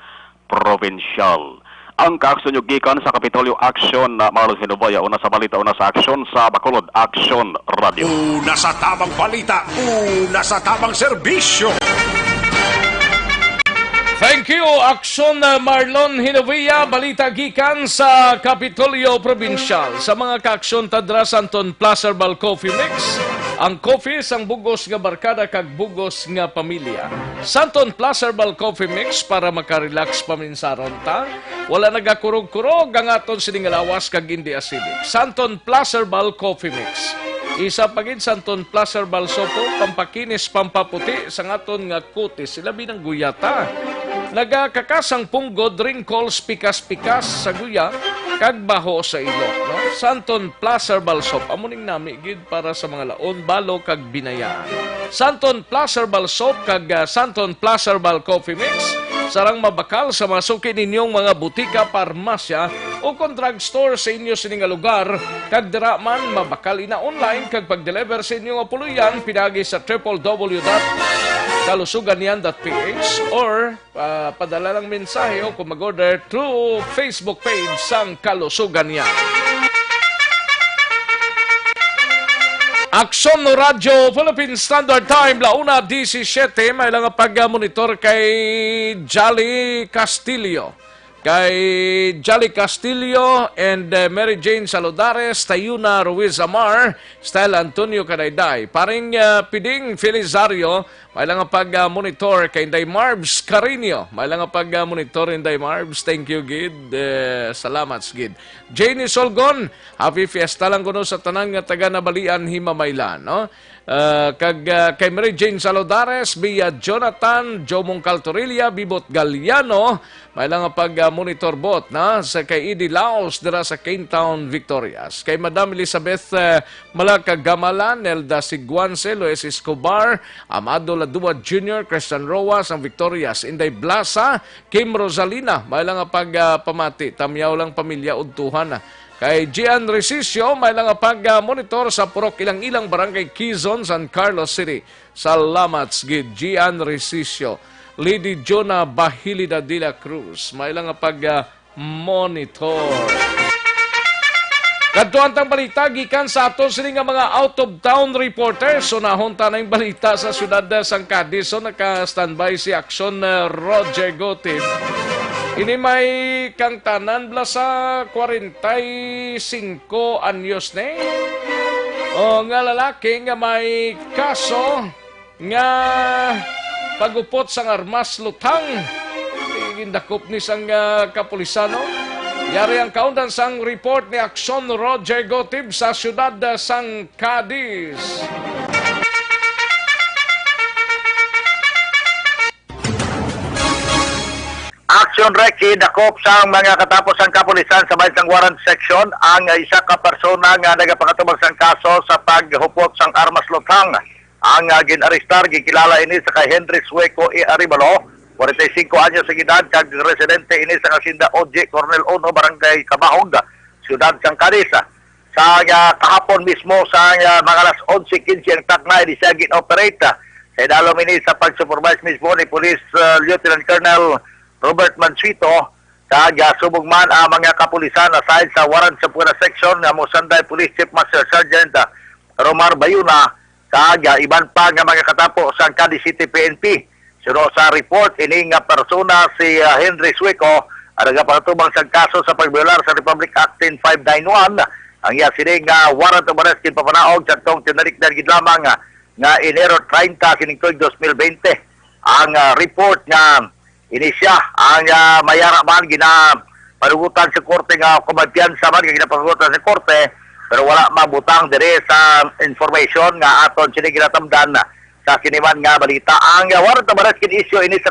Provincial. Ang kaaksyon yung gikan sa Kapitolyo Action na Marlon Hinubaya, una sa balita, una sa aksyon sa Bacolod Action Radio. Una sa tamang balita, una sa tamang serbisyo. Thank you, Aksyon Marlon Hinovia, balita gikan sa Kapitolyo Provincial. Sa mga kaaksyon tadra Santon Plaza Herbal Coffee Mix, ang coffee sang bugos nga barkada kag bugos nga pamilya. Santon Plaza Herbal Coffee Mix para makarelax paminsaron ta. Wala nagakurog-kurog ang aton siningalawas kag hindi acidic. Santon Plaza Herbal Coffee Mix. Isa pagid Santon Plaza Herbal Sopo, pampakinis, pampaputi sang aton nga kutis. Ilabi ng guyata. Nagakakasang punggod, wrinkles, pikas-pikas sa guya, kag baho sa ilok. No? Santon Plaza Herbal Soap, amuning nami gid para sa mga laon, balo, kag binayaan. Santon Plaza Herbal Soap, kag Santon Plaza Herbal Coffee Mix, sarang mabakal sa masukin ninyong mga butika, parmasya, o kung drugstore sa inyo sining lugar, kag dira man mabakal ina online, kag pag-deliver sa inyong apuluyan, pinagi sa www.kalusuganian.ph or padala lang mensahe o kung mag-order through Facebook page sang Kalusuganian. Aksyon no Radyo Philippine Standard Time, 1:17, may lang pag-monitor kay Jolly Castillo. Kay Jolly Castillo and Mary Jane Saludares, Tayuna Ruiz Amar, Style Antonio Cadayday. Paring Piding Felizario, May lang pag-monitor kay Inday Marbs Carino. May lang pag-monitor Inday Marbs. Thank you, Gid. Salamat, Gid. Janie Solgon, happy fiesta lang kuno sa tanang nga taga Nabalian, Himamaylan. No? Kay Mary Jane Salodares, via Jonathan, Jomong Caltorilla, Bibot Galliano, may lang pag-monitor bot na sa kay Edie Laos dira sa Cane Town, Victorias. Kay Madam Elizabeth Malacagamalan, Nelda Siguanse, Luis Escobar, Amado Ladua Jr., Christian Roas, ang Victorias, Inday Blasa, Kim Rosalina, may lang pamati, tamyaw lang pamilya udtuhan na. Kay Gian Resisio, may lang pag-monitor sa Purok Ilang-Ilang Barangay Quezon, San Carlos City. Salamat, Gid Gian Resisio. Lady Jonah Bahilida de la Cruz, may lang pag-monitor. Kadtuantang balita, gikan sa ato sila nga mga out-of-town reporters. So nahunta na yung balita sa siyudad San Cadiz. So naka-standby si Action Roger Gotip. Ini may kang tanan bla sa 45 anyos ne. O nga lalaki nga may kaso nga pagupot sang armas lutang. Gindakop ni sang kapulisano. Yari ang kaundan sang report ni Action Roger Gotib sa siyudad San Cadiz. Action Rec, dakop sang mga katapos ang kapulisan sa bayan sang warrant section ang isa ka persona nga nagapakatubag sang kaso sa paghupot sang armas lutang. Ang ginarestar gikilala ini sa kay Henry Sueco E. Aribalo, 45 anyos sa edad, kag residente ini sa Hacienda OJ Cornel Ono, Barangay Cabahog, Ciudad San Cadiz. Sa kahapon mismo sa mga alas 11:15 ang taknay di siya gin-operate. Sa idalom ini sa pag-supervise mismo ni Police Lieutenant Colonel Robert Mansuito, kag subog man ang mga kapulisan aside sa warrant sa Puna Section nga Mosanday Police Chief Master Sergeant Romar Bayuna, kag iban pa nga mga katapo sa Cadiz City PNP. Suro sa report ini nga persona si Henry Sueco ang nagapatubang sa kaso sa pagbiolar sa Republic Act 10591. Ang iya sining warrant of arrest kin papanaog sa tong tinarikdan gid lamang nga Enero 30 kining tuig 2020. Ang report nga inisya ang mayara man ginapanugutan sa korte nga kumagpiyansa man ginapanugutan sa korte, pero wala mabutang dire sa information nga aton sini ginatamdan sa kiniman nga balita. Ang warrant of arrest kin issue ini sa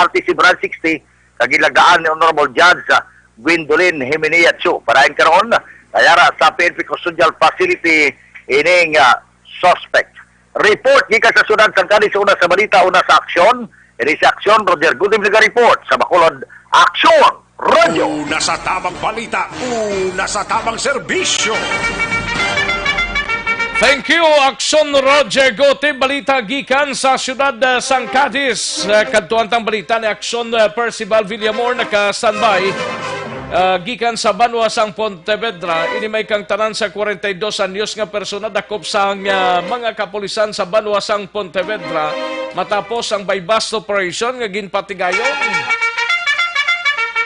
RTC Branch 60 kagilagdaan ni Honorable Judge Gwendolyn Jimenez para karon kayara sa PNP Custodial Facility ining suspect. Report gikan sa Siyudad San Cadiz, una sa balita, una sa aksyon. Ini si Aksyon Roger Gotib report sa Bacolod. Aksyon Radio. Una sa tamang balita, una sa tamang serbisyo. Thank you, Aksyon Roger Gotib. Balita gikan sa siyudad San Cadiz. Kadtuantang balita ni Aksyon Percival Villamor naka-standby. Gikan sa Banwa sang Pontevedra, ini may kang tanan sa 42 anyos nga persona dakop sa mga kapulisan sa Banwa sang Pontevedra matapos ang bypass operation nga ginpatigayon.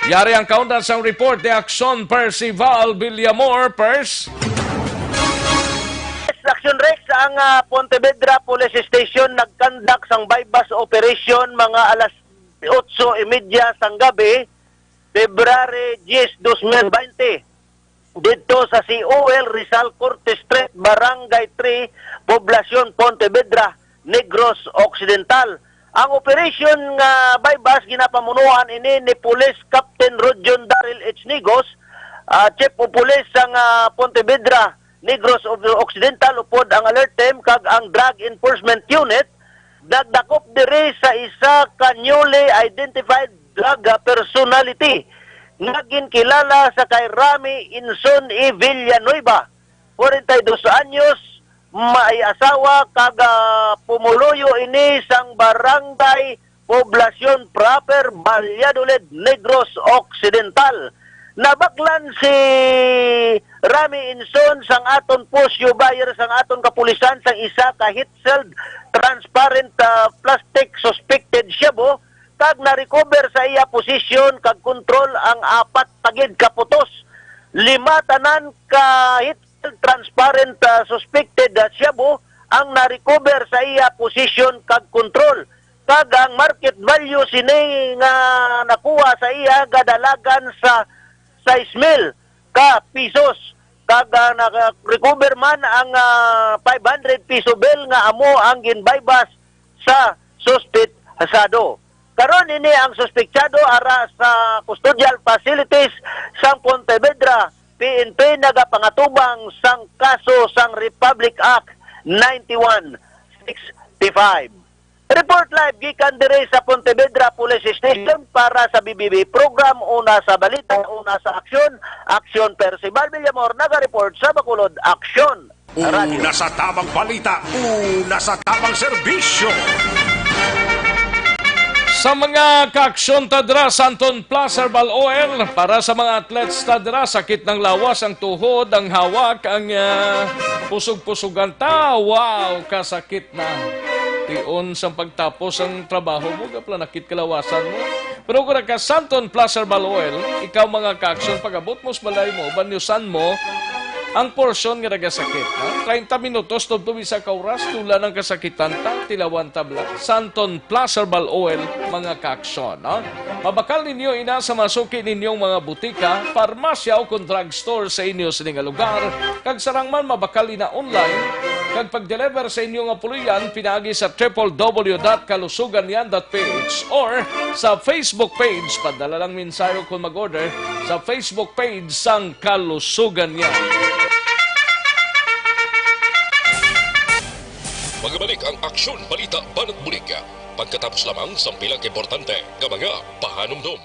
Yari ang kaundan sang report ni Action Percival Villamor. Pers Action Rex ang Pontevedra Police Station nagkandak sang bypass operation mga alas 8:30 sang gabi, February 10, 2020. Dito sa COL Rizal Cortes Street, Barangay 3, Poblacion Pontevedra, Negros Occidental. Ang operation nga bypass ginapamunuan ini ni Police Captain Rodjon Daryl H. Nigos, Chief of Police sang Pontevedra, Negros Occidental, upod ang alert team kag ang Drug Enforcement Unit nagdakop diri sa isa ka newly identified drug personality nga ginkilala sa kay Rami Inson E. Villanueva, 42 anyos, may asawa, kag pumuluyo ini sang barangay Poblacion Proper, Valladolid, Negros Occidental. Nabaklan si Rami Inson sang aton posyo buyer sang aton kapulisan sang isa ka hit-sealed transparent plastic suspected shabu, kag na-recover sa iya posisyon kag kontrol ang 4 tagid kaputos. 5 tanan ka hit transparent suspected shabu ang na-recover sa iya position kag control. Kag ang market value sini nga nakuha sa iya gadalagan sa 6,000 ka pisos. Kag naka-recover man ang 500 piso bill nga amo ang ginbaybas sa suspect hasado. Karon ini ang suspektado ara sa custodial facilities sang Pontevedra. PNP nagapangatubang sang kaso sang Republic Act 9165. Report live gikan dire sa Pontevedra Police Station para sa BBB program, una sa balita, una sa aksyon. Aksyon Percival Villamor naga-report sa Bacolod Aksyon. Una sa tamang balita, una sa tamang serbisyo. Sa mga kaaksyon tadra sa Anton Plus Herbal Oil, para sa mga athletes tadra, sakit ng lawas, ang tuhod, ang hawak, ang pusog-pusugan ta, wow, kasakit na. Tion sa pagtapos ang trabaho mo, kaplanakit kalawasan mo. Pero kung ka Santon Plus Herbal Oil, ikaw mga kaaksyon, pag-abot mo sa balay mo, banyusan mo, ang porsyon nga nagasakit. 30 minutos, tubtubi sa kauras, tula ng kasakitan ta, tilawan tabla. Santon Plus Herbal Oil, mga kaaksyon. Mabakal ninyo ina sa masuki ninyong mga butika, farmasya o kung drugstore sa inyo sa nga lugar. Kag sarang man mabakal ina online, kag pag-deliver sa inyo nga puluyan, pinagi sa www.kalusuganyan.ph or sa Facebook page. Padala lang mensayo kung mag-order sa Facebook page sang Kalusugan Yan. Magbalik ang aksyon, balita, banat bulig. Pagkatapos lamang sa pilang importante ng mga pahanumdum.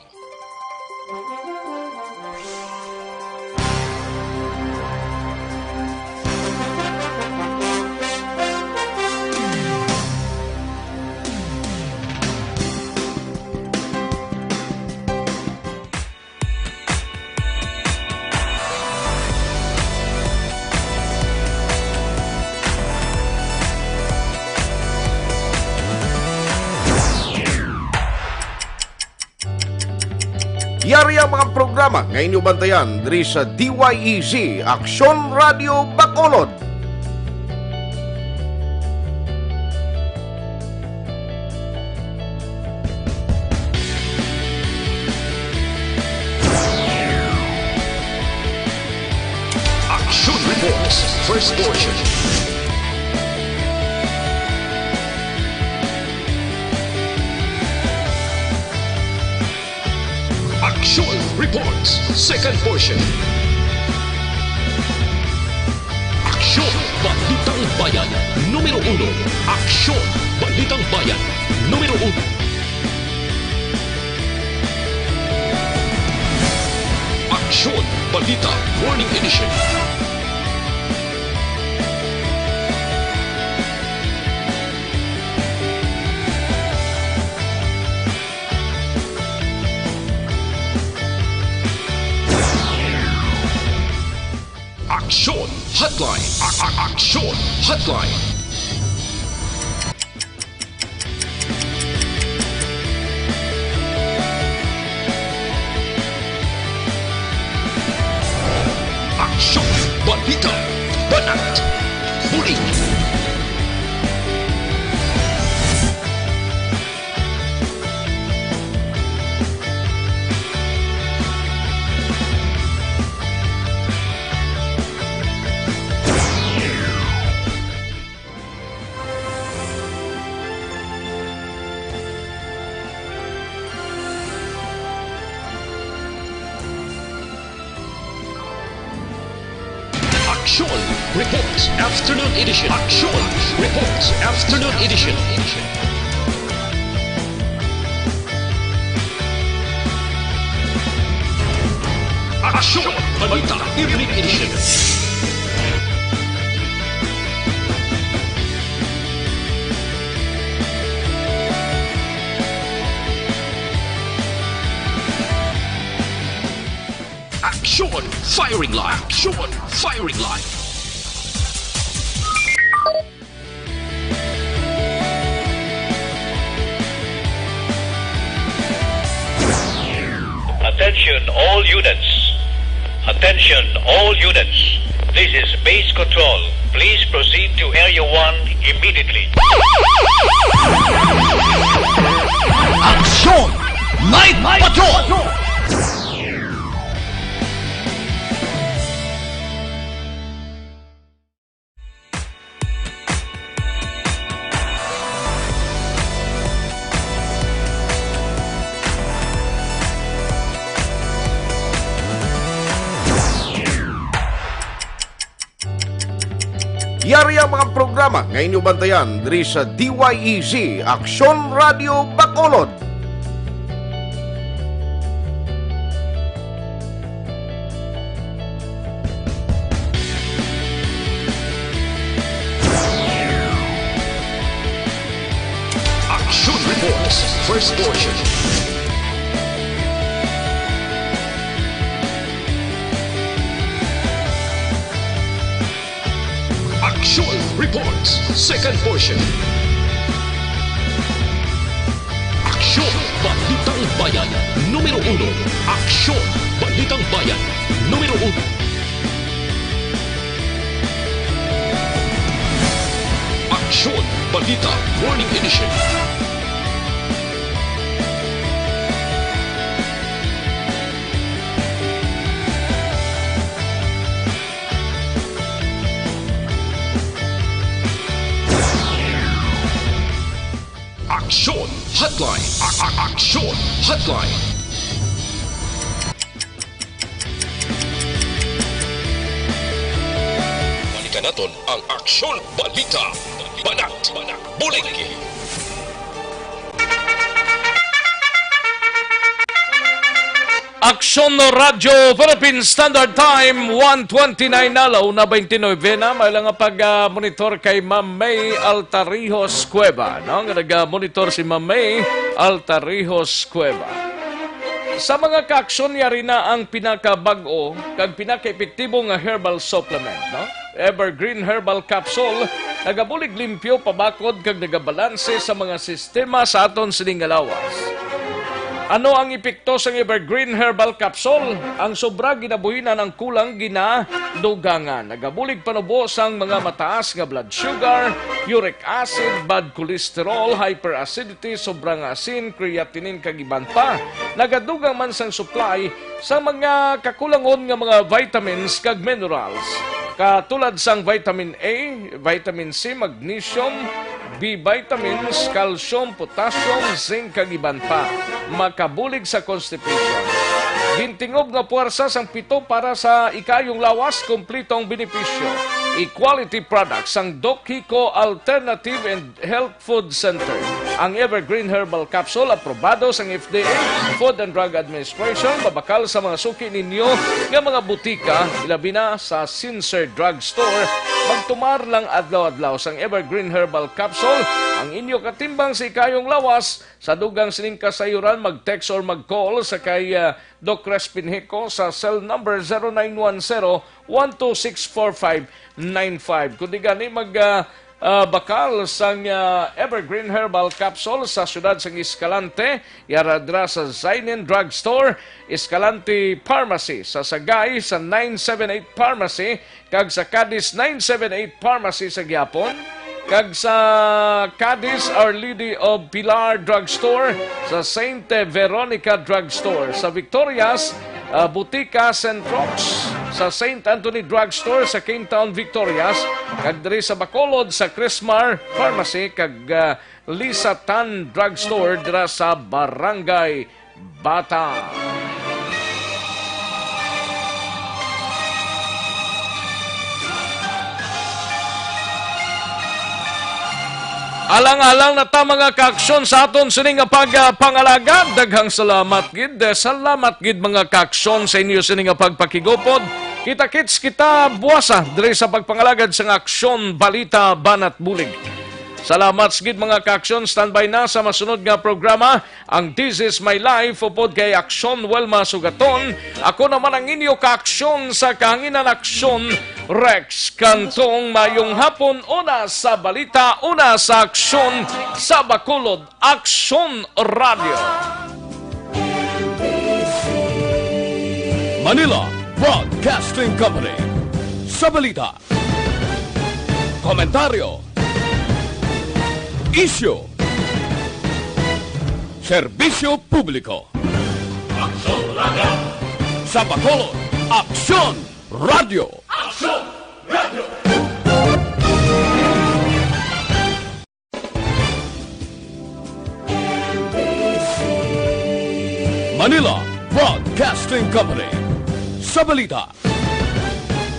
Yari ang mga programa nga inyong bantayan diri sa DYEZ Aksyon Radio Bacolod. Action Reports, first portion. Action Reports, second portion. Aksyon Balitang Bayan, numero 1. Aksyon Balitang Bayan, numero 1. Aksyon Balita Morning Edition. Aksyon Hotline. Aksyon Hotline. Aksyon Balita Banat Bulig. Action Reports Afternoon Edition. Action Reports Afternoon Edition. Action Balita Evening Edition. Action Firing Line. Action Firing Line. Attention all units. Attention all units. This is base control. Please proceed to Area 1 immediately. Aksyon! Night Patrol! Yari ang mga programa ngayon nyo bantayan diri sa DYEZ Aksyon Radio Bacolod. Action Reports, first portion. Action Reports, second portion. Aksyon Balitang Bayan, numero 1. Aksyon Balitang Bayan, numero 1. Aksyon Balita Morning Edition. Aksyon Hotline. Aksyon Hotline. Balikan natin ang Aksyon Balita. Banat. Bulig. Aksyon Radio Philippine Standard Time 1:29 na launa 29 na may lang pag-monitor kay Ma'am May Altarijos Cueva, no? Nag-monitor si Ma'am May Altarijos Cueva. Sa mga kaaksyon yari na ang pinakabag-o kag pinaka-epektibo nga herbal supplement, no? Evergreen Herbal Capsule nagabulig limpyo pabakod kag nagabalanse sa mga sistema sa aton sining lawas. Ano ang epekto sa Evergreen Herbal Capsule? Ang sobra ginabuhinan ang kulang ginadugangan. Nagabulig panubo sang mga mataas nga blood sugar, uric acid, bad cholesterol, hyperacidity, sobrang asin, creatinine kagiban pa. Nagadugang man sang supply sa mga kakulangon nga mga vitamins kag minerals. Katulad sang vitamin A, vitamin C, magnesium, B vitamins, calcium, potassium, zinc kagiban pa. Makabulig sa constipation. Gintingob nga puwersa sang pito para sa ikayong lawas, kumplitong benepisyo. Equality products ang Doc Hico Alternative and Health Food Center. Ang Evergreen Herbal Capsule aprobado sang FDA, Food and Drug Administration, babakal sa mga suki ninyo nga mga butika, ilabi na sa Sincere Drug Store. Magtumar lang adlaw-adlaw sang Evergreen Herbal Capsule. Ang inyo katimbang sa ikayong lawas, sa dugang sining kasayuran, mag-text or mag-call sa kay Doc Crespin Hico sa cell number 0910-1264595. Kundi gani bakal sang Evergreen Herbal Capsule sa syudad sang Escalante, yaradra sa Zainin Drug Store, Escalante Pharmacy, sa Sagay sa 978 Pharmacy, kag sa Cadiz 978 Pharmacy sa Gyapon, kag sa Cadiz Our Lady of Pilar Drug Store, sa Saint Veronica Drug Store, sa Victorias Butika Centrox, sa St. Anthony Drug Store sa Cane Town, Victorias, kag diri sa Bacolod sa Crismar Pharmacy, kag Lisa Tan Drug Store dira sa Barangay Bata. Alang-alang na ta mga kaaksyon sa aton sining nga pagpangalagad. Daghang salamat gid. Salamat gid mga kaaksyon sa inyo sining nga pagpakigupod. Kita-kits kita buwasa diri sa pagpangalagad sa aksyon balita banat bulig. Salamat gid mga kaaksyon. Standby na sa masunod nga programa, ang This is My Life upod kay Aksyon Welma Sugaton. Ako naman ang inyo kaaksyon sa kahanginan aksyon, Rex Cantong. Mayong hapon, una sa balita, una sa aksyon sa Bacolod, Aksyon Radio. Manila Broadcasting Company. Sa balita. komentaryo, issue, serbisyo publiko. Sa Bacolod, Aksyon Radio. Manila Broadcasting Company. Sa balita.